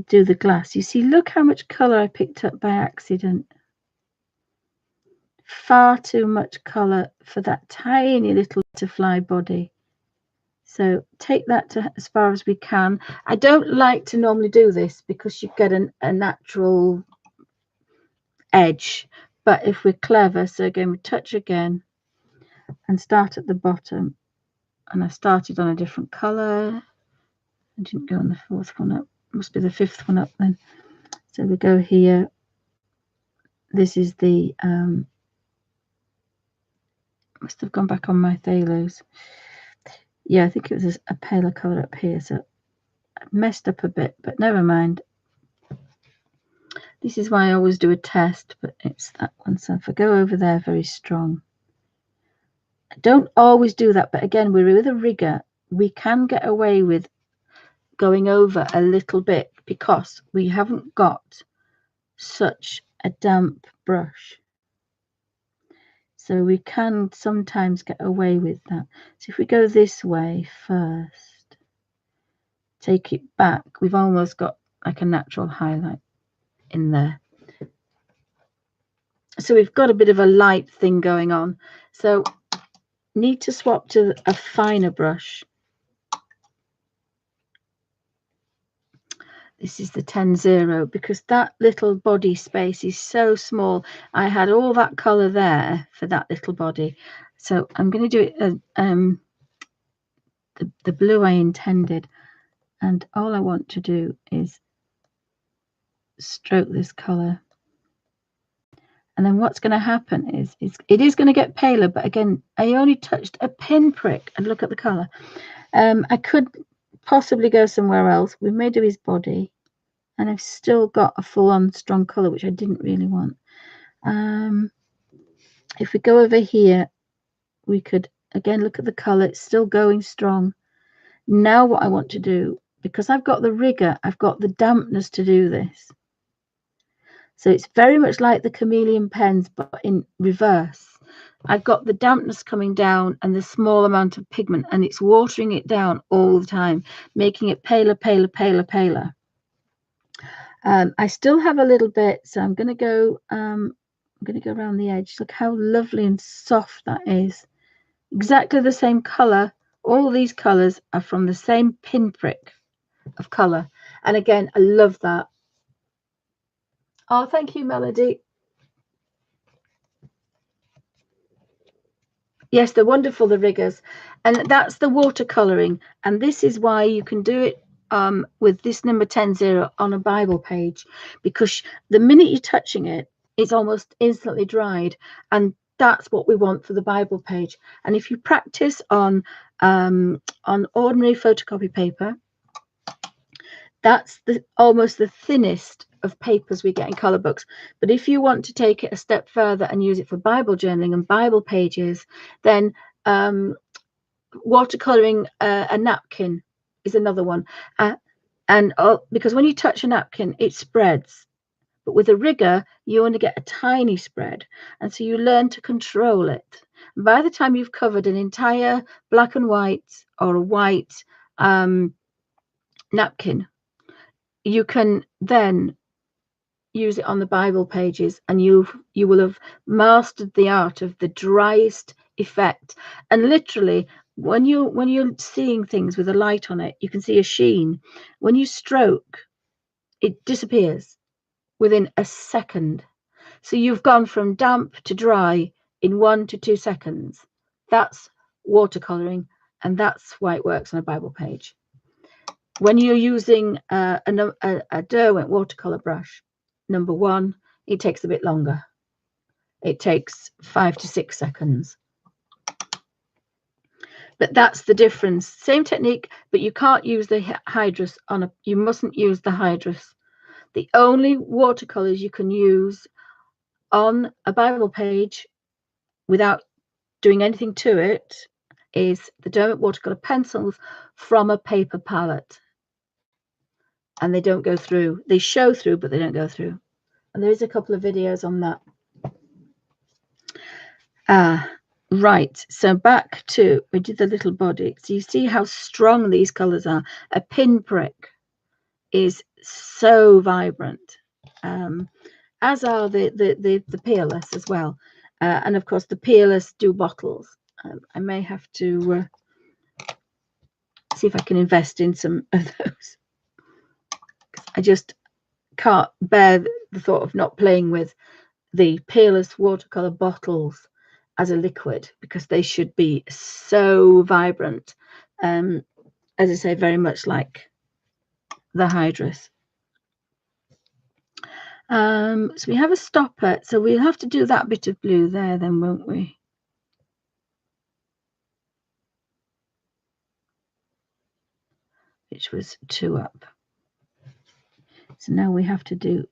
do the glass. You see, look how much color I picked up by accident. Far too much color for that tiny little butterfly body. So take that to as far as we can. I don't like to normally do this because you get a natural edge, but if we're clever, so again we touch again and start at the bottom, and I started on a different color. I didn't go on the fourth one up, must be the fifth one up then. So we go here. This is the must have gone back on my phthalos. Yeah, I think it was a paler color up here, so I messed up a bit, but never mind. This is why I always do a test, but it's that one. So if I go over there very strong, I don't always do that, but again, we're with a rigger. We can get away with going over a little bit because we haven't got such a damp brush. So we can sometimes get away with that. So if we go this way first, take it back, we've almost got like a natural highlight in there. So we've got a bit of a light thing going on. So need to swap to a finer brush. This is the 10-0 because that little body space is so small. I had all that color there for that little body. So I'm going to do it the blue I intended. And all I want to do is stroke this color. And then what's going to happen is it is going to get paler, but again, I only touched a pinprick, and look at the color. I could possibly go somewhere else. We may do his body, and I've still got a full-on strong color, which I didn't really want. If we go over here, we could again look at the color. It's still going strong. Now what I want to do, because I've got the rigor, I've got the dampness to do this. So it's very much like the chameleon pens, but in reverse. I've got the dampness coming down and the small amount of pigment, and it's watering it down all the time, making it paler, paler, paler, paler. I still have a little bit, so I'm going to go around the edge. Look how lovely and soft that is. Exactly the same color. All these colors are from the same pinprick of color. And again, I love that. Oh, thank you, Melody. Yes, they're wonderful, the riggers. And that's the watercoloring. And this is why you can do it with this number 10-0 on a Bible page, because the minute you're touching it, it's almost instantly dried. And that's what we want for the Bible page. And if you practice on ordinary photocopy paper, that's almost the thinnest of papers we get in color books. But if you want to take it a step further and use it for Bible journaling and Bible pages, then watercoloring a napkin is another one. Because when you touch a napkin, it spreads. But with a rigger, you only get a tiny spread. And so you learn to control it. And by the time you've covered an entire black and white or a white napkin, you can then use it on the Bible pages, and you will have mastered the art of the driest effect. And literally, when you're seeing things with a light on it, you can see a sheen. When you stroke, it disappears within a second. So you've gone from damp to dry in 1 to 2 seconds. That's watercoloring, and that's why it works on a Bible page. When you're using a Derwent watercolor brush, number 1, it takes a bit longer. It takes 5 to 6 seconds. But that's the difference. Same technique, but you can't use the Hydrous you mustn't use the Hydrous. The only watercolors you can use on a Bible page without doing anything to it is the Derwent watercolor pencils from a paper palette. And they don't go through. They show through, but they don't go through. And there is a couple of videos on that. Right. So back to, we did the little body. So you see how strong these colors are. A pinprick is so vibrant, as are the peerless as well. And of course, the peerless do bottles. I may have to See if I can invest in some of those. I just can't bear the thought of not playing with the Peerless watercolor bottles as a liquid, because they should be so vibrant. As I say, very much like the Hydrous. So we have a stopper, so we'll have to do that bit of blue there then, won't we? Which was 2 up. So now we have to do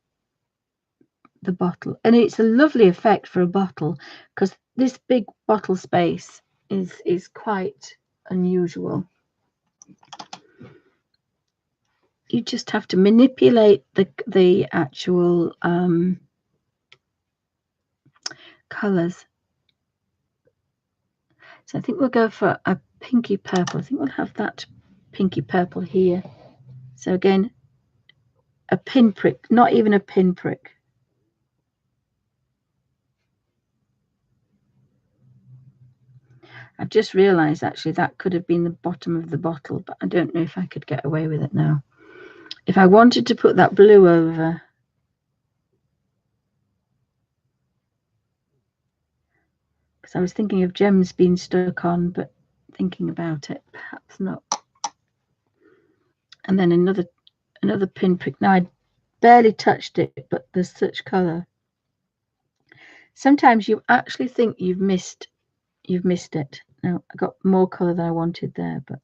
the bottle, and it's a lovely effect for a bottle, because this big bottle space is quite unusual. You just have to manipulate the actual colors. So I think we'll go for a pinky purple. I think we'll have that pinky purple here. So again, a pinprick, not even a pinprick. I've just realized actually that could have been the bottom of the bottle, but I don't know if I could get away with it now. If I wanted to put that blue over, because I was thinking of gems being stuck on, but thinking about it, perhaps not. And then another pinprick. Now I barely touched it, but there's such color. Sometimes you actually think you've missed it. Now I got more color than I wanted there, but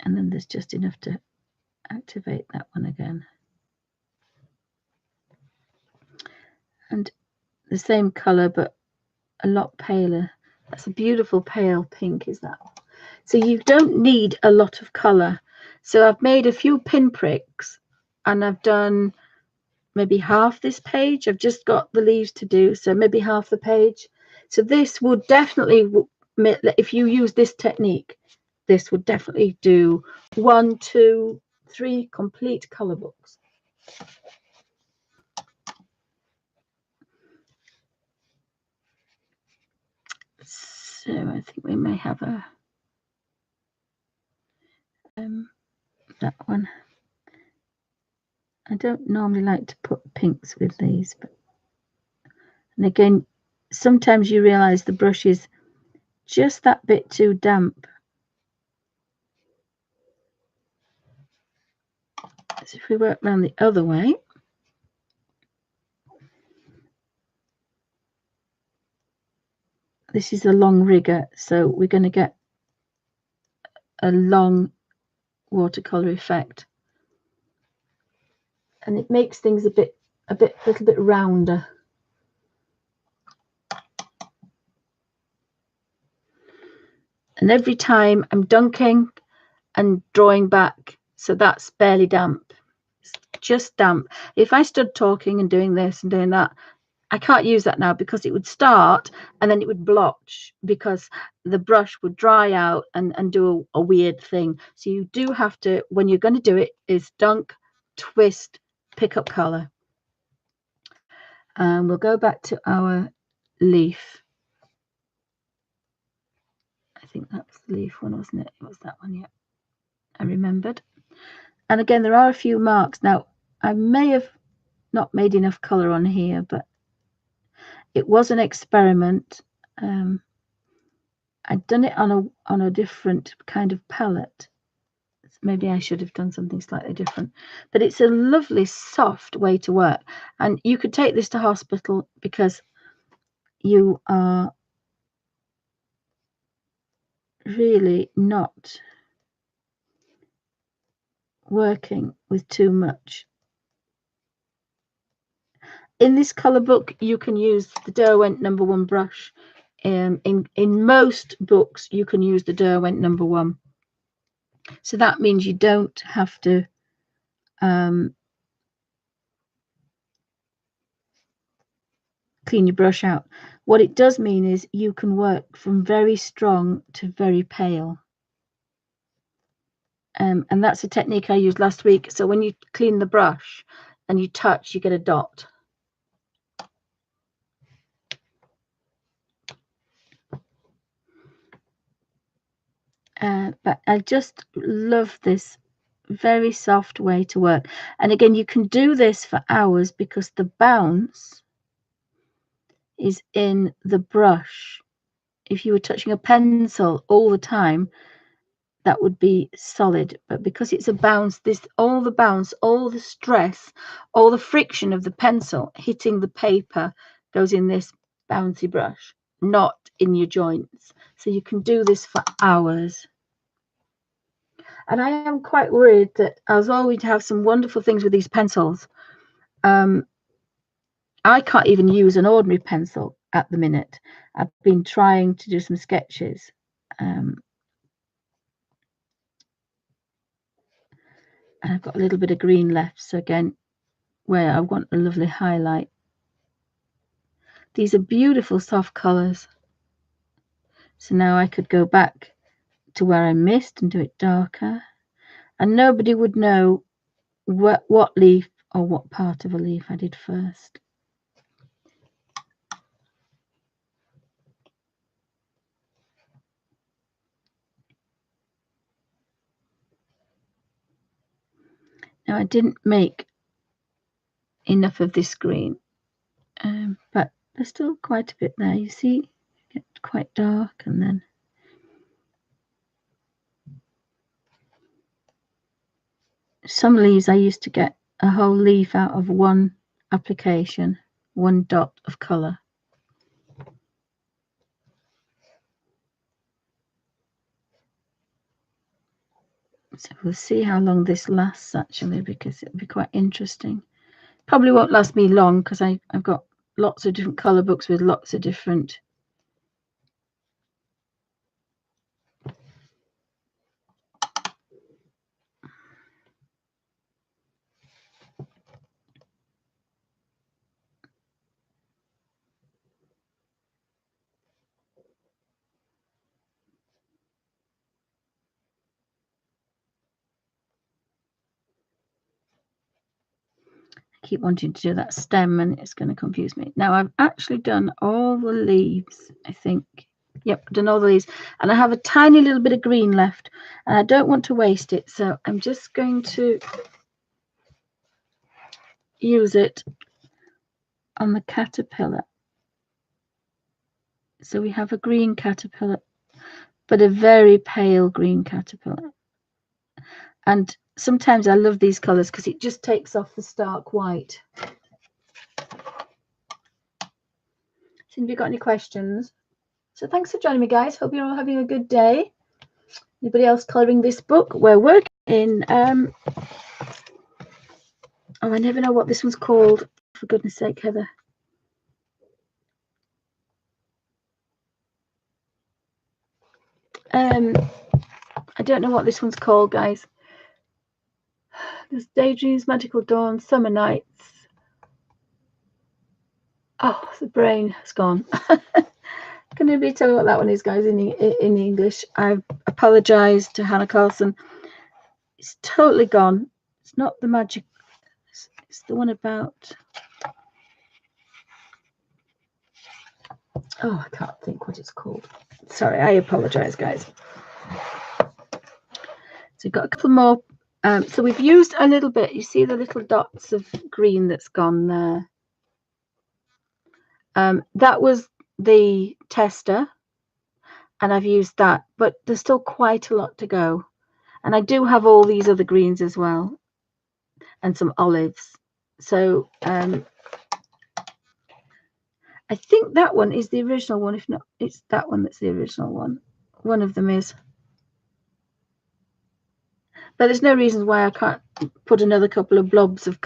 and then there's just enough to activate that one again. And the same color, but a lot paler. That's a beautiful pale pink, is that? So you don't need a lot of color. So I've made a few pinpricks, and I've done maybe half this page. I've just got the leaves to do, so maybe half the page. So this would definitely, if you use this technique, this would definitely do 1, 2, 3 complete color books. So I think we may have a that one. I don't normally like to put pinks with these, but and again, sometimes you realize the brush is just that bit too damp. So if we work around the other way, this is a long rigger, so we're going to get a long watercolor effect, and it makes things a little bit rounder. And every time I'm dunking and drawing back, so that's barely damp, it's just damp. If I stood talking and doing this and doing that, I can't use that now, because it would start and then it would blotch, because the brush would dry out and do a weird thing. So you do have to, when you're going to do it, is dunk, twist, pick up color. And we'll go back to our leaf. I think that's the leaf one, wasn't it? It was that one, yeah. I remembered. And again, there are a few marks. Now, I may have not made enough color on here, but it was an experiment. I'd done it on a different kind of palette. Maybe I should have done something slightly different, but it's a lovely soft way to work, and you could take this to hospital, because you are really not working with too much. In this color book, you can use the Derwent #1 brush. In most books, you can use the Derwent #1. So that means you don't have to clean your brush out. What it does mean is you can work from very strong to very pale. And that's a technique I used last week. So when you clean the brush and you touch, you get a dot. But I just love this very soft way to work. And again, you can do this for hours because the bounce is in the brush. If you were touching a pencil all the time, that would be solid. But because it's a bounce, all the bounce, all the stress, all the friction of the pencil hitting the paper goes in this bouncy brush, not in your joints. So you can do this for hours. And I am quite worried that although we'd have some wonderful things with these pencils, I can't even use an ordinary pencil at the minute. I've been trying to do some sketches. And I've got a little bit of green left. So again, where I want a lovely highlight. These are beautiful soft colours. So now I could go back to where I missed and do it darker. And nobody would know what leaf or what part of a leaf I did first. Now I didn't make enough of this green, but there's still quite a bit there. You see, it gets quite dark, and then some leaves I used to get a whole leaf out of one application, one dot of colour. So we'll see how long this lasts actually, because it'll be quite interesting. Probably won't last me long because I've got lots of different colour books with lots of different keep wanting to do that stem and it's going to confuse me. Now I've actually done all the leaves, I think. Yep, done all the leaves. And I have a tiny little bit of green left and I don't want to waste it. So I'm just going to use it on the caterpillar. So we have a green caterpillar, but a very pale green caterpillar. And sometimes I love these colours because it just takes off the stark white. So have you got any questions? So thanks for joining me, guys. Hope you're all having a good day. Anybody else colouring this book? We're working in oh, I never know what this one's called. For goodness sake, Heather. I don't know what this one's called, guys. There's Daydreams, Magical Dawn, Summer Nights. Oh, the brain has gone. Can anybody tell me what that one is, guys, in English? I apologise to Hanna Karlzon. It's totally gone. It's not the magic. It's the one about. Oh, I can't think what it's called. Sorry, I apologise, guys. So we've got a couple more. So we've used a little bit. You see the little dots of green that's gone there. That was the tester, and I've used that, but there's still quite a lot to go. And I do have all these other greens as well, and some olives. So I think that one is the original one. If not, it's that one that's the original one. One of them is. But there's no reason why I can't put another couple of blobs of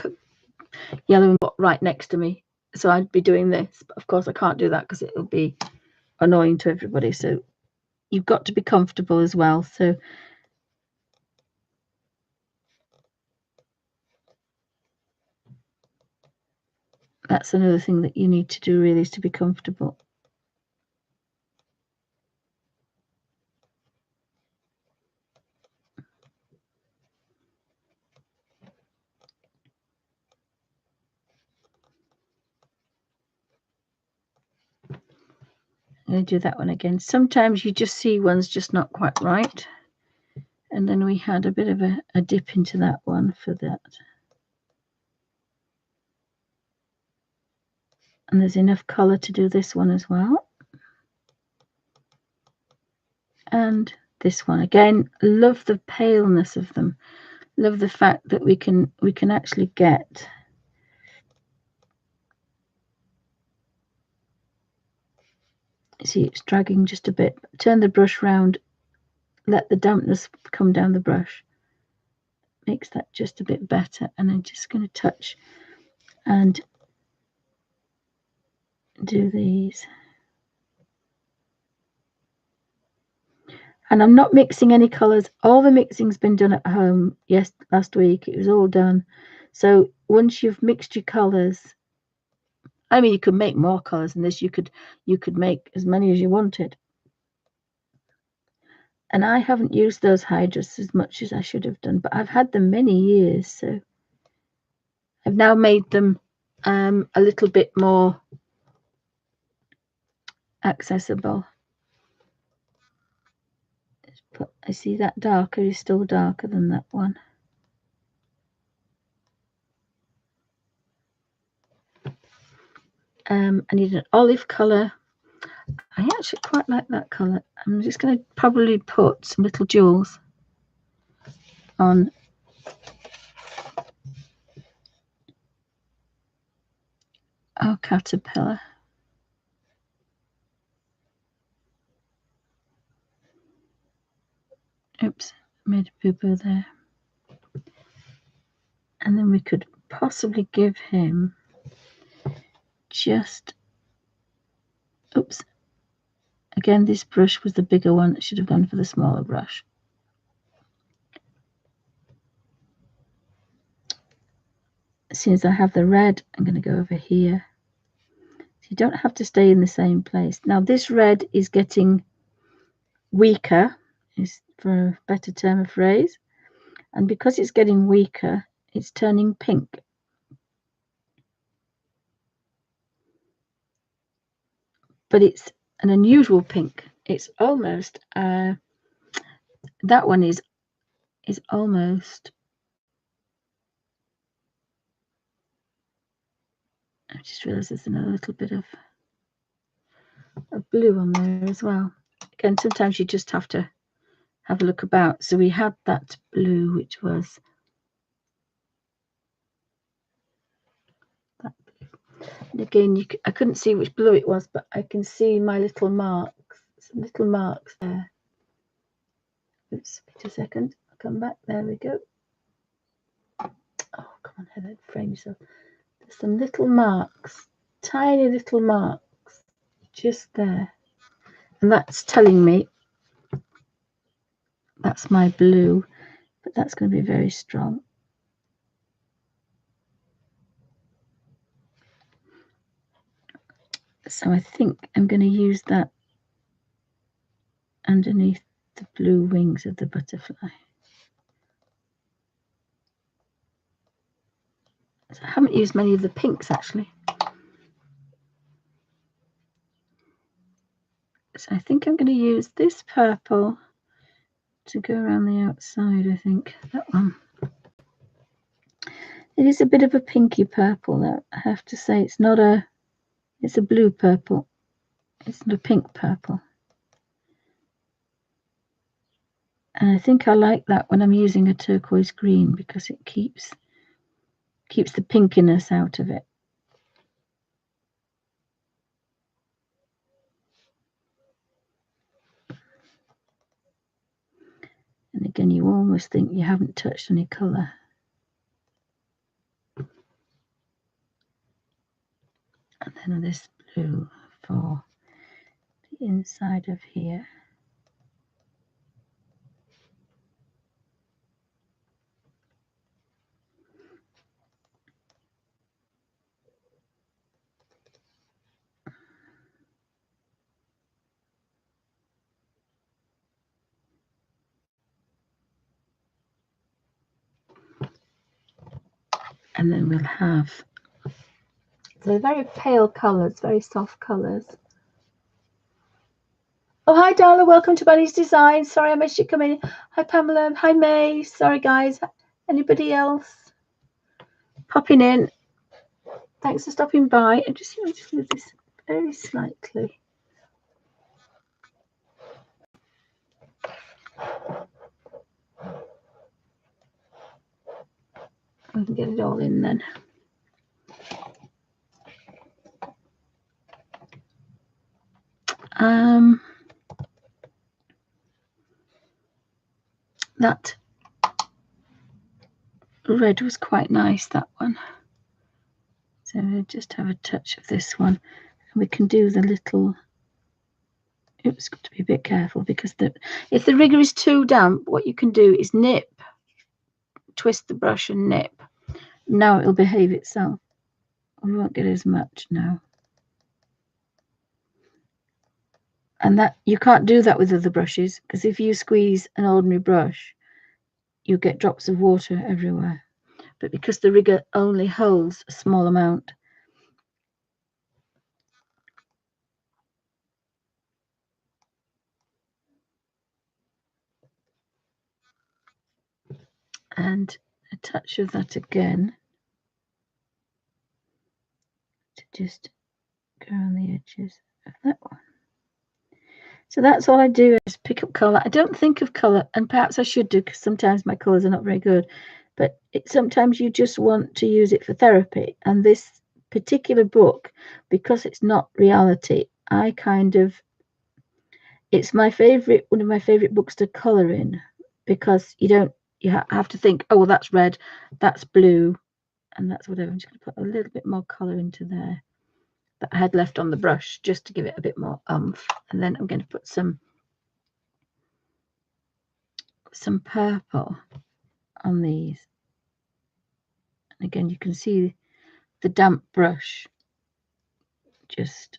yellow and black right next to me. So I'd be doing this. But of course, I can't do that because it'll be annoying to everybody. So you've got to be comfortable as well. So that's another thing that you need to do really, is to be comfortable. I'm going to do that one again. Sometimes you just see one's just not quite right. And then we had a bit of a dip into that one for that. And there's enough colour to do this one as well. And this one again, love the paleness of them. Love the fact that we can actually get see it's dragging just a bit. Turn the brush round, let the dampness come down the brush. Makes that just a bit better. And I'm just going to touch and do these. And I'm not mixing any colours. All the mixing's been done at home. Yes, last week it was all done. So once you've mixed your colours, I mean, you could make more colours than this. You could make as many as you wanted. And I haven't used those Hydrous as much as I should have done, but I've had them many years, so I've now made them a little bit more accessible. I see that darker is still darker than that one. I need an olive colour. I actually quite like that colour. I'm just going to probably put some little jewels on our caterpillar. Oops, made a boo-boo there. And then we could possibly give him just, oops, again, this brush was the bigger one. It should have gone for the smaller brush. As soon as I have the red, I'm going to go over here. So you don't have to stay in the same place. Now this red is getting weaker, is for a better term of phrase. And because it's getting weaker, it's turning pink. But it's an unusual pink. It's almost, that one is almost, I just realised there's another little bit of blue on there as well. Again, sometimes you just have to have a look about. So we had that blue, which was that blue. And again, I couldn't see which blue it was, but I can see my little marks, some little marks there. Oops, wait a second. I'll come back. There we go. Oh, come on, Heather, frame yourself. There's some little marks, tiny little marks, just there. And that's telling me that's my blue, but that's going to be very strong. So I think I'm going to use that underneath the blue wings of the butterfly. So I haven't used many of the pinks actually. So I think I'm going to use this purple to go around the outside, I think. That one. It is a bit of a pinky purple, though, I have to say. It's a blue purple. It's not a pink purple. And I think I like that when I'm using a turquoise green because it keeps the pinkiness out of it. And again, you almost think you haven't touched any colour. And then this blue for the inside of here. And then we'll have the very pale colours, very soft colours. Oh, hi, Darla. Welcome to Bunny's Design. Sorry I missed you coming in. Hi, Pamela. Hi, May. Sorry, guys. Anybody else popping in? Thanks for stopping by. And just move this very slightly. We can get it all in then. That red was quite nice, that one. So we'll just have a touch of this one. And we can do the little... Oops, got to be a bit careful because if the rigger is too damp, what you can do is nip, twist the brush and nip. Now it'll behave itself. We won't get as much now. And that you can't do that with other brushes, because if you squeeze an ordinary brush, you get drops of water everywhere. But because the rigger only holds a small amount, and a touch of that again to just go around the edges of that one. So that's all I do, is pick up colour. I don't think of colour, and perhaps I should do, because sometimes my colours are not very good. But sometimes you just want to use it for therapy. And this particular book, because it's not reality, it's my favourite, one of my favourite books to colour in, because you have to think, oh, well, that's red, that's blue, and that's whatever. I'm just going to put a little bit more colour into there that I had left on the brush, just to give it a bit more oomph. And then I'm going to put some purple on these. And again, you can see the damp brush just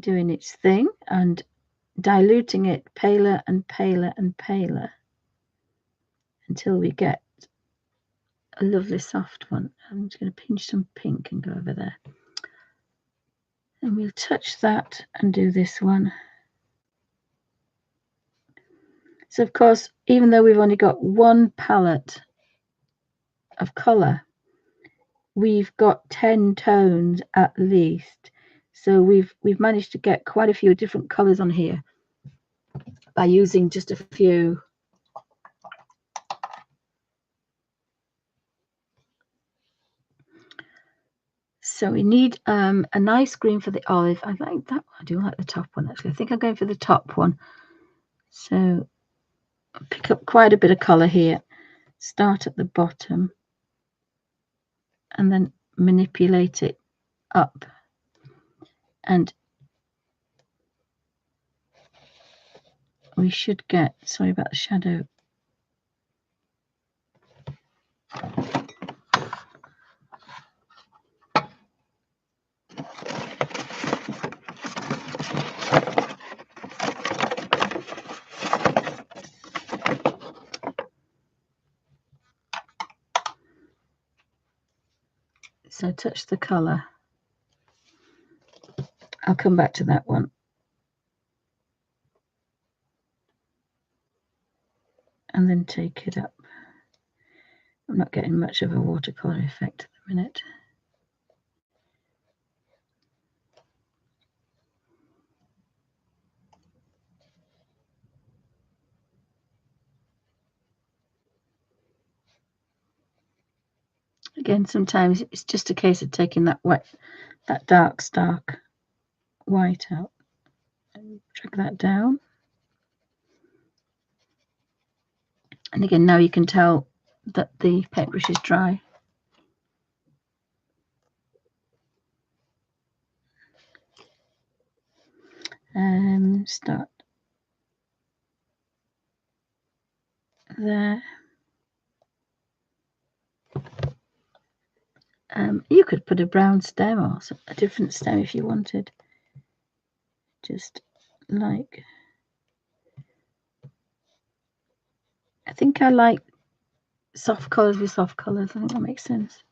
doing its thing and diluting it paler and paler and paler until we get a lovely soft one. I'm just going to pinch some pink and go over there. And we'll touch that and do this one. So, of course, even though we've only got one palette of colour, we've got 10 tones at least. So we've managed to get quite a few different colours on here by using just a few. So we need a nice green for the olive. I like that. I do like the top one, actually. I think I'm going for the top one. So pick up quite a bit of colour here. Start at the bottom and then manipulate it up. And we should get, sorry about the shadow. So touch the colour. I'll come back to that one. And then take it up. I'm not getting much of a watercolour effect at the minute. Again, sometimes it's just a case of taking that dark white out and drag that down. And again, now you can tell that the paintbrush is dry. Start there. You could put a brown stem or a different stem if you wanted. Just like, I think I like soft colours with soft colours. I think that makes sense.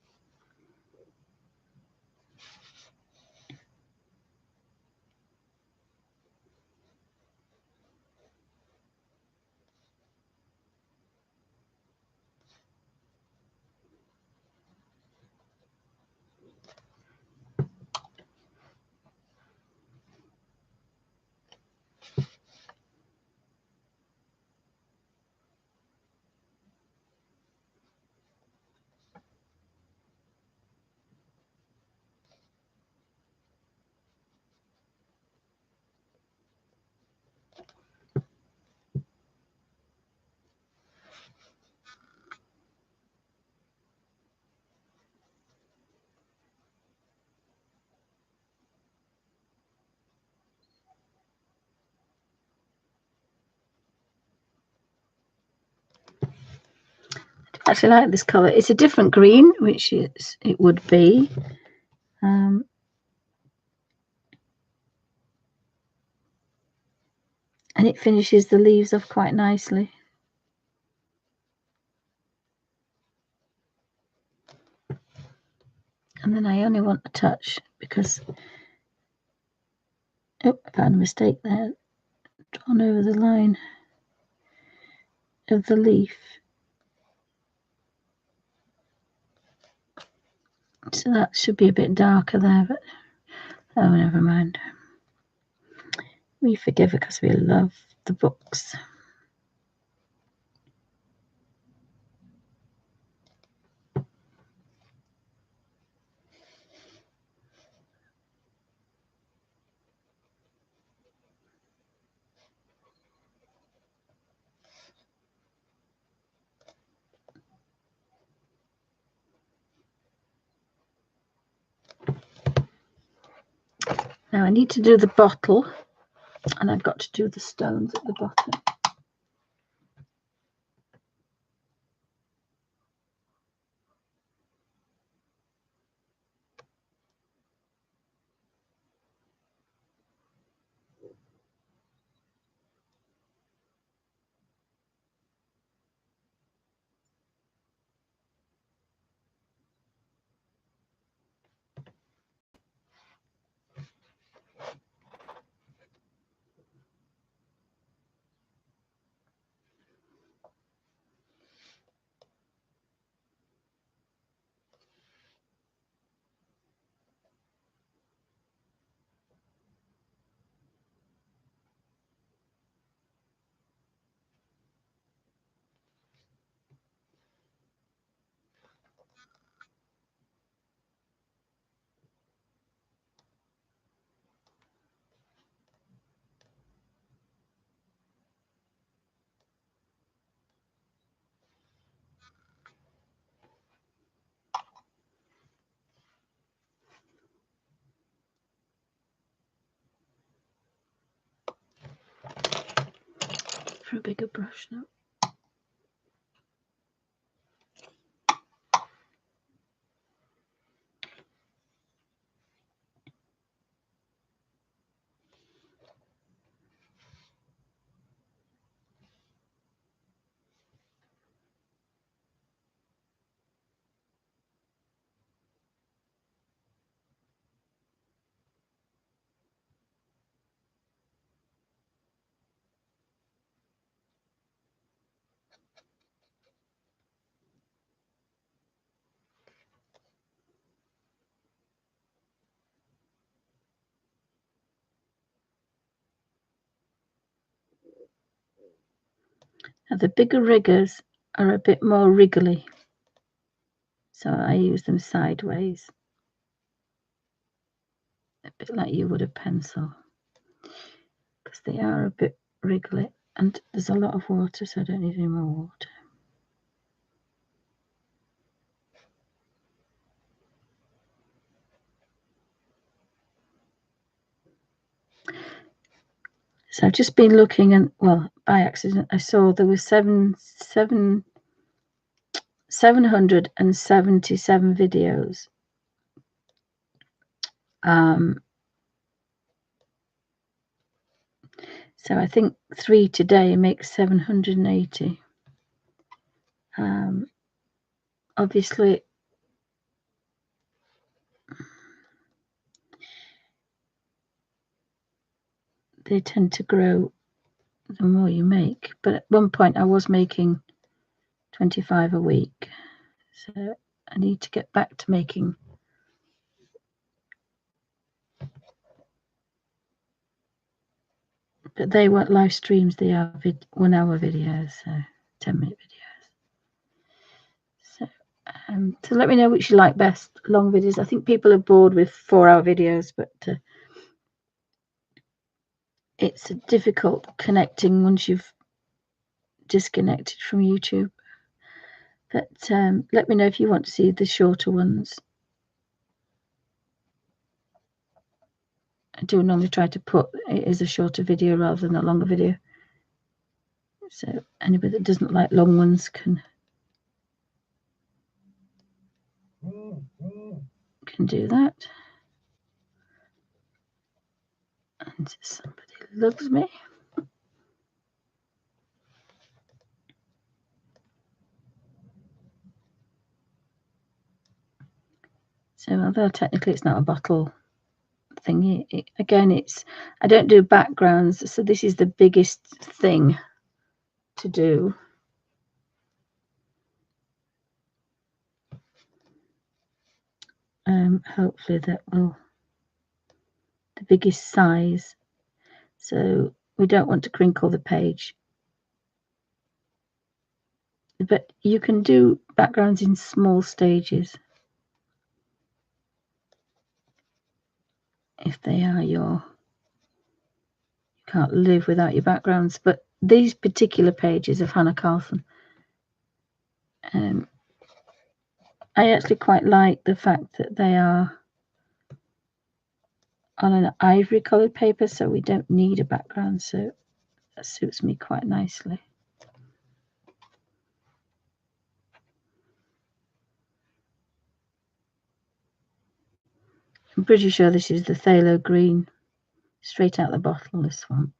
actually like this colour. It's a different green, which it would be. And it finishes the leaves off quite nicely. And then I only want a touch because, oh, I found a mistake there. Drawn over the line of the leaf. So that should be a bit darker there, but oh, never mind. We forgive her because we love the books. Now I need to do the bottle, and I've got to do the stones at the bottom. For a bigger brush now. Now the bigger riggers are a bit more wriggly, so I use them sideways, a bit like you would a pencil, because they are a bit wriggly, and there's a lot of water, so I don't need any more water. So I've just been looking, and well, by accident, I saw there were 777 videos. So I think 3 today makes 780. Obviously, they tend to grow the more you make. But at one point, I was making 25 a week. So I need to get back to making. But they weren't live streams, they are 1 hour videos, so 10-minute videos. So let me know which you like best, long videos. I think people are bored with 4-hour videos, but it's difficult connecting once you've disconnected from YouTube. But let me know if you want to see the shorter ones. I do normally try to put it as a shorter video rather than a longer video. So anybody that doesn't like long ones can Can do that. And somebody loves me. So although technically it's not a bottle thing, again, it's, I don't do backgrounds, so this is the biggest thing to do. Hopefully that will, the biggest size, so we don't want to crinkle the page. But you can do backgrounds in small stages if they are your, you can't live without your backgrounds. But these particular pages of Hanna Karlzon, I actually quite like the fact that they are on an ivory coloured paper, so we don't need a background, so that suits me quite nicely. I'm pretty sure this is the phthalo green, straight out the bottle, this one.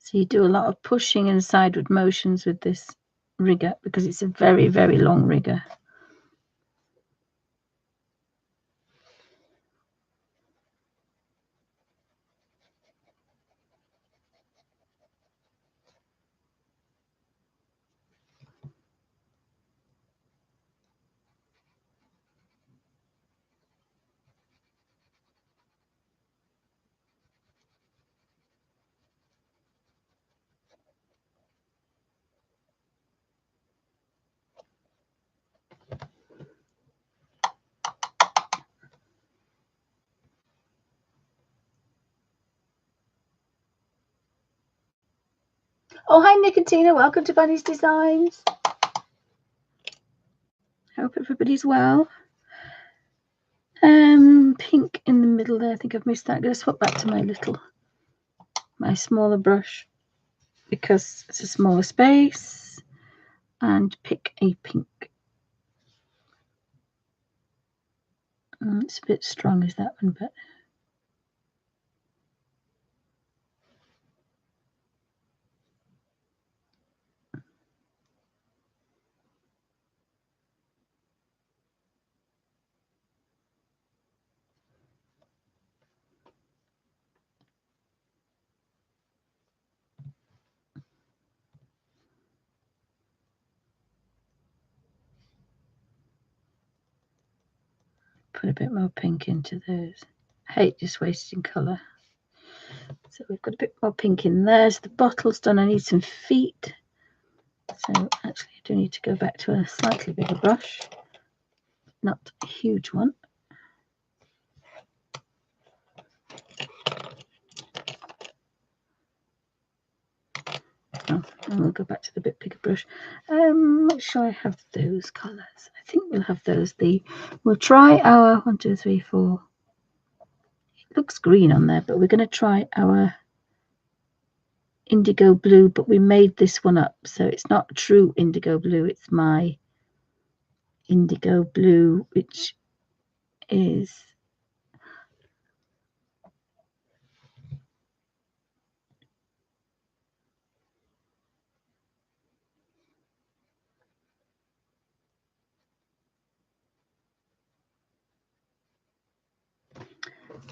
So you do a lot of pushing and sideward motions with this rigger because it's a very, very long rigger. Oh, hi, Nicotina. Welcome to Bunny's Designs. Hope everybody's well. Pink in the middle there. I think I've missed that. I'm going to swap back to my smaller brush because it's a smaller space, and pick a pink. It's a bit strong, is that one, but put a bit more pink into those. I hate just wasting colour. So we've got a bit more pink in there. So the bottle's done. I need some feet. So actually I do need to go back to a slightly bigger brush, not a huge one. Oh, and we'll go back to the bit bigger brush. Make sure I have those colours. I think we'll have those. We'll try our 1, 2, 3, 4. It looks green on there, but we're going to try our indigo blue, but we made this one up, so it's not true indigo blue. It's my indigo blue, which is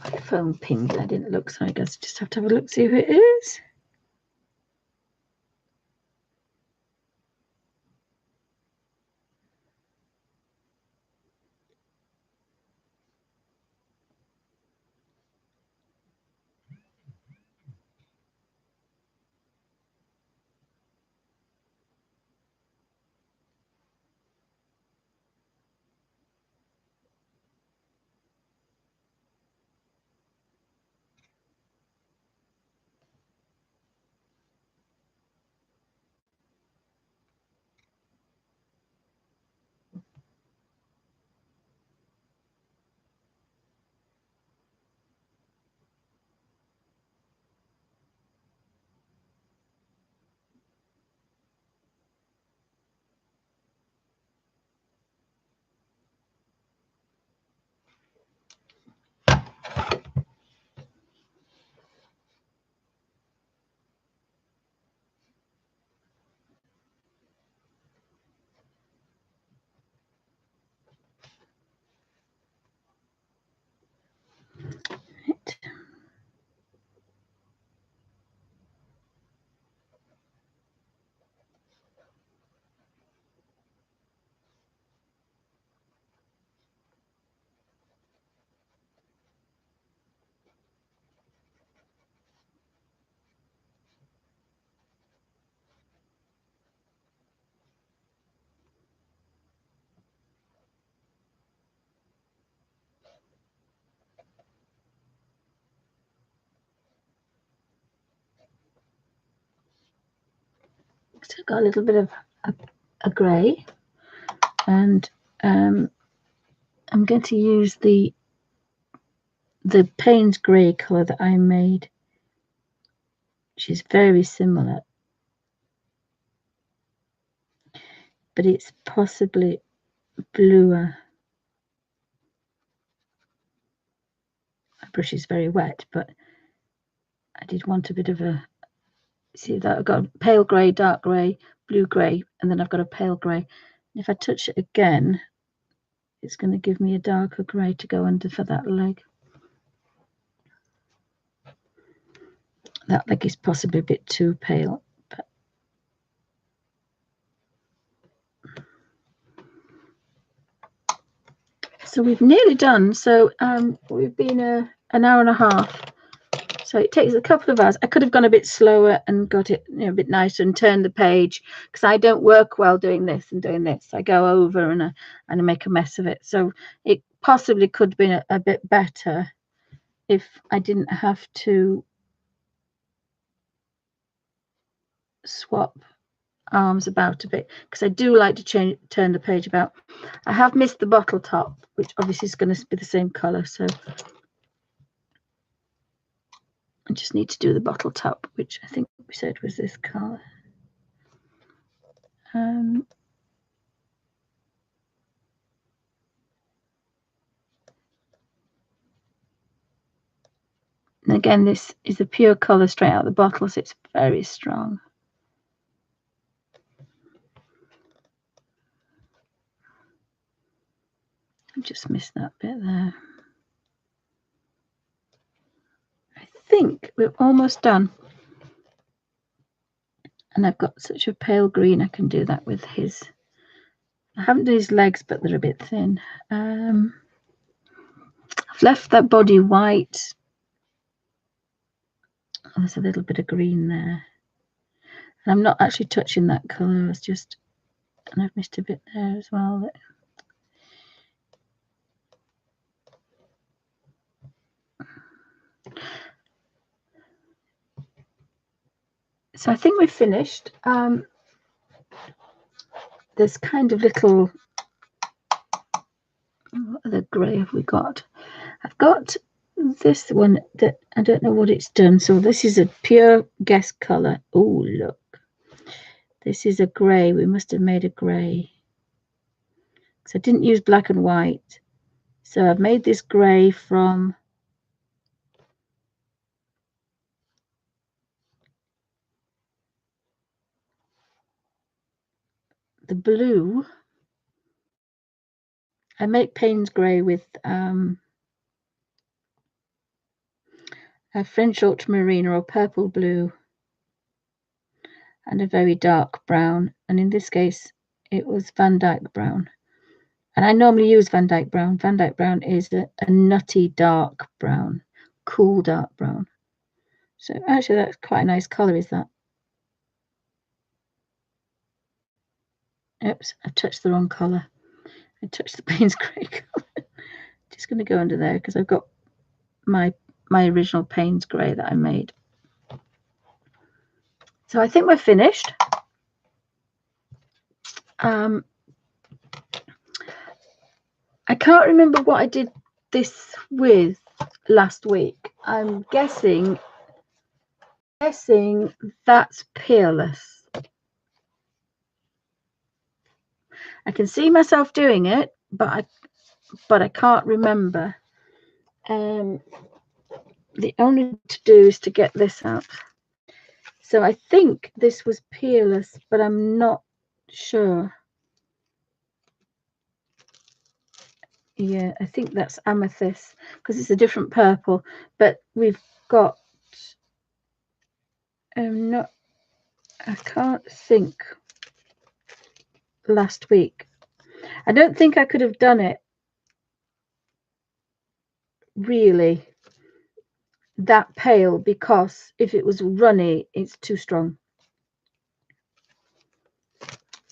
my phone pinged. I didn't look, so I guess I just have to have a look, see who it is. So I've got a little bit of a grey, and I'm going to use the Payne's grey colour that I made, which is very similar, but it's possibly bluer. My brush is very wet, but I did want a bit of a, see that I've got a pale grey, dark grey, blue grey, and then I've got a pale grey. And if I touch it again, it's going to give me a darker grey to go under for that leg. That leg is possibly a bit too pale, but so we've nearly done. So we've been an hour and a half. So it takes a couple of hours. I could have gone a bit slower and got it, a bit nicer and turned the page, because I don't work well doing this and doing this. I go over and I make a mess of it. So it possibly could have been a bit better if I didn't have to swap arms about a bit, because I do like to turn the page about. I have missed the bottle top, which obviously is going to be the same color, so I just need to do the bottle top, which I think we said was this color. And again, this is a pure color straight out of the bottle, so it's very strong. I just missed that bit there. I think we're almost done. And I've got such a pale green, I can do that with his. I haven't done his legs, but they're a bit thin. I've left that body white. Oh, there's a little bit of green there. And I'm not actually touching that colour, I was just, and I've missed a bit there as well. So I think we've finished. There's kind of little, what other grey have we got? I've got this one that I don't know what it's done. So this is a pure guess colour. Oh, look. This is a grey. We must have made a grey. So I didn't use black and white. So I've made this grey from the blue. I make Payne's grey with a French ultramarine or a purple blue and a very dark brown. And in this case, it was Van Dyke brown. And I normally use Van Dyke brown. Van Dyke brown is a nutty dark brown, cool dark brown. So actually that's quite a nice colour, is that? Oops, I've touched the wrong colour. I touched the Payne's grey colour. Just going to go under there because I've got my original Payne's grey that I made. So I think we're finished. I can't remember what I did this with last week. I'm guessing that's Peerless. I can see myself doing it, but I can't remember. The only to do is to get this out. So I think this was Peerless, but I'm not sure. Yeah, I think that's Amethyst because it's a different purple. But we've got I can't think last week. I don't think I could have done it really that pale because if it was runny, it's too strong.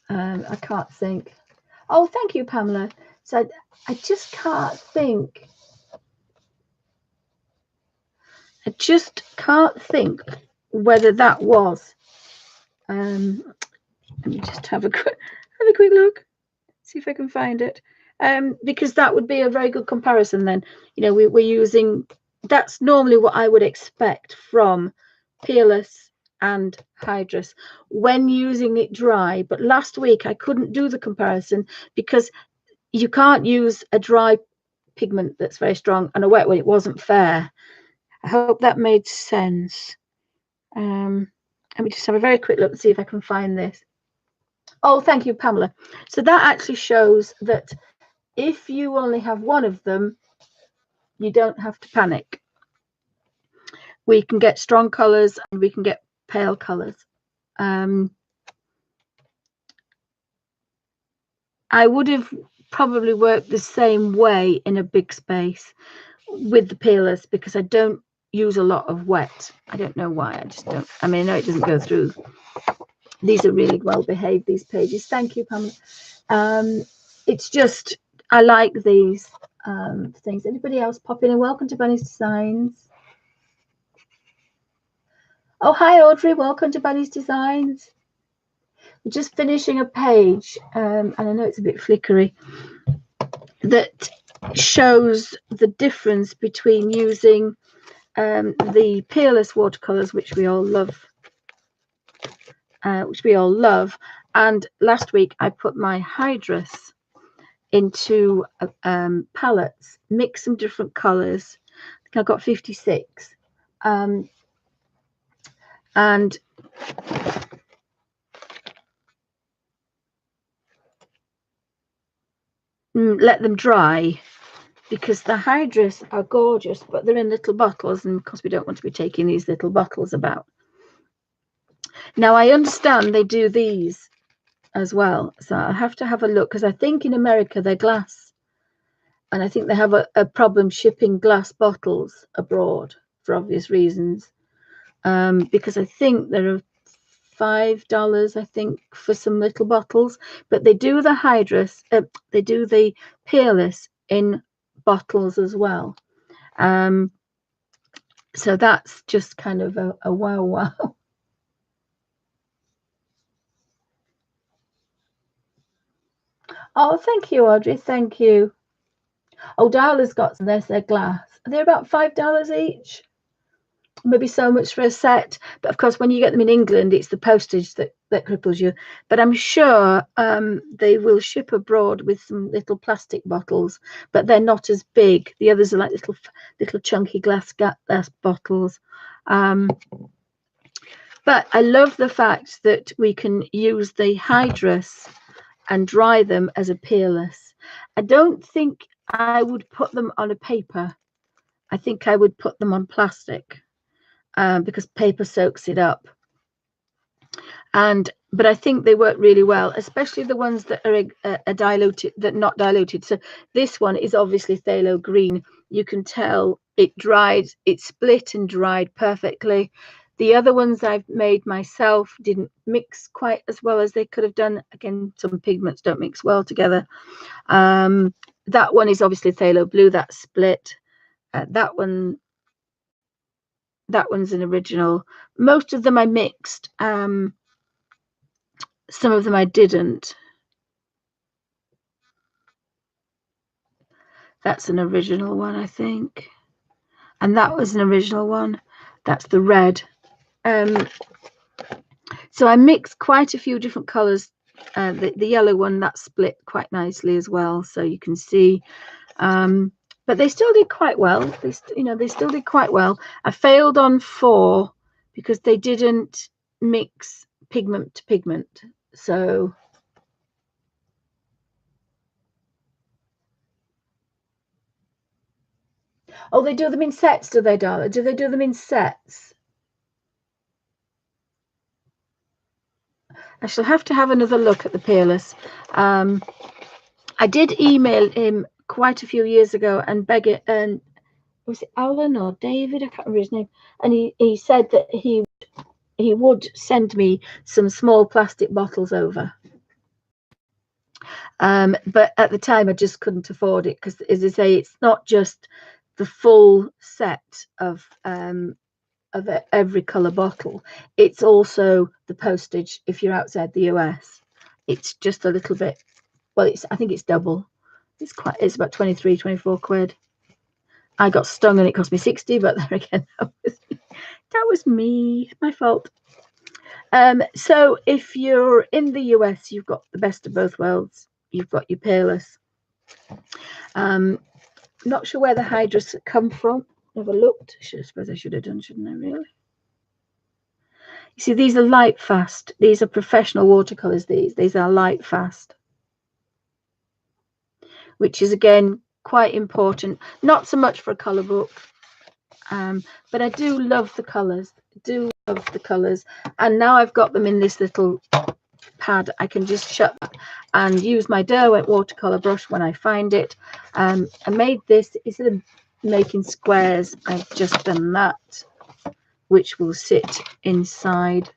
I can't think. Oh, thank you, Pamela. So I just can't think. I just can't think whether that was. Let me just have a quick look, see if I can find it. Because that would be a very good comparison. Then we're using. That's normally what I would expect from Peerless and Hydrous when using it dry. But last week I couldn't do the comparison because you can't use a dry pigment that's very strong and a wet one. It wasn't fair. I hope that made sense. Let me just have a very quick look and see if I can find this. Oh, thank you, Pamela. So that actually shows that if you only have one of them, you don't have to panic. We can get strong colours and we can get pale colours. I would have probably worked the same way in a big space with the Peerless because I don't use a lot of wet. I don't know why. I just don't. I mean, I know it doesn't go through. These are really well behaved, these pages. Thank you, Pamela. It's just I like these things. Anybody else pop in? And welcome to Bunny's Designs. Oh, hi, Audrey. Welcome to Bunny's Designs. We're just finishing a page, and I know it's a bit flickery, that shows the difference between using the Peerless watercolors, which we all love, and last week I put my Hydrous into palettes, mix some different colors. I think I got 56, and let them dry, because the Hydrous are gorgeous, but they're in little bottles, and of course we don't want to be taking these little bottles about. Now I understand they do these as well, so I'll have to have a look, because I think in America they're glass, and I think they have a problem shipping glass bottles abroad for obvious reasons, because I think there are $5, I think, for some little bottles, but they do the Hydrous, they do the Peerless in bottles as well. So that's just kind of a wow. Oh, thank you, Audrey. Thank you. Oh, Darla's got some. They're glass. They're about $5 each. maybe so much for a set, but of course when you get them in England it's the postage that cripples you. But I'm sure they will ship abroad with some little plastic bottles, but they're not as big. The others are like little chunky glass bottles. But I love the fact that we can use the Hydrous and dry them as a peerless. I don't think I would put them on a paper. I think I would put them on plastic. Because paper soaks it up, but I think they work really well, especially the ones that are diluted, that not diluted. So this one is obviously phthalo green. You can tell it dried, it split and dried perfectly. The other ones I've made myself didn't mix quite as well as they could have done. Again, some pigments don't mix well together. That one is obviously phthalo blue, that split. That one's an original. Most of them I mixed. Some of them I didn't. That's an original one, I think. And that was an original one. That's the red. So I mixed quite a few different colors. The yellow one, that split quite nicely as well. So you can see. But they still did quite well. They still did quite well. I failed on 4 because they didn't mix pigment to pigment. So oh, they do them in sets, do they, darling? Do they do them in sets? I shall have to have another look at the peerless. I did email him quite a few years ago and beg it, and was it Alan or David? I can't remember his name. And he said that he would send me some small plastic bottles over. But at the time I just couldn't afford it because, as I say, it's not just the full set of every color bottle. It's also the postage if you're outside the US. It's just a little bit. Well, I think it's double. It's about 23, 24 quid. I got stung and it cost me 60, but there again, that was me, my fault. So if you're in the US, you've got the best of both worlds. You've got your peerless. Not sure where the Hydrous come from. Never looked. I suppose I should have done, shouldn't I, really? You see, these are light fast. These are professional watercolors. These are light fast, which is again quite important. Not so much for a color book, but I do love the colors. And now I've got them in this little pad. I can just shut and use my Derwent watercolor brush when I find it. I made this instead of making squares. I've just done that, which will sit inside.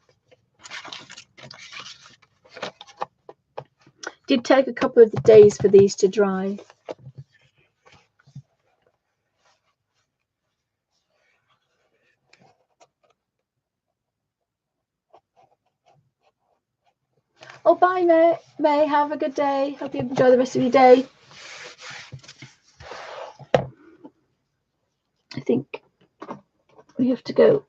Did take a couple of days for these to dry. Oh, bye, May. Have a good day. Hope you enjoy the rest of your day. I think we have to go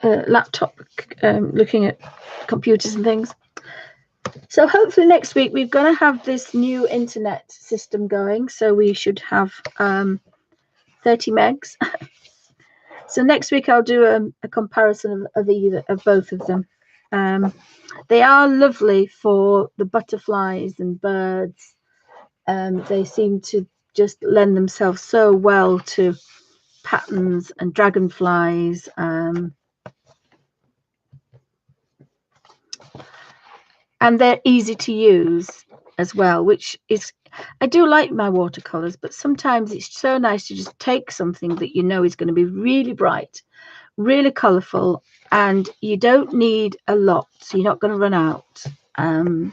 laptop, looking at computers and things. So hopefully next week we're going to have this new internet system going. So we should have 30 megs. So next week I'll do a comparison of both of them. They are lovely for the butterflies and birds. They seem to just lend themselves so well to patterns and dragonflies. And they're easy to use as well, which is, I do like my watercolors, but sometimes it's so nice to just take something that you know is going to be really bright, really colorful, and you don't need a lot, so you're not going to run out. I'm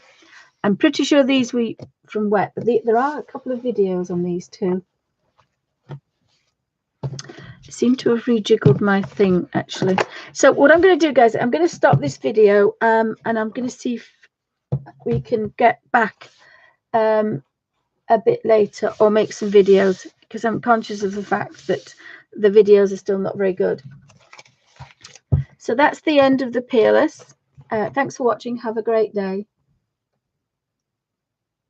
pretty sure these were from wet, but there are a couple of videos on these too. I seem to have rejiggled my thing actually. So what I'm going to do, guys, I'm going to stop this video and I'm going to see if we can get back a bit later or make some videos, because I'm conscious of the fact that the videos are still not very good. So that's the end of the peerless. Thanks for watching. Have a great day.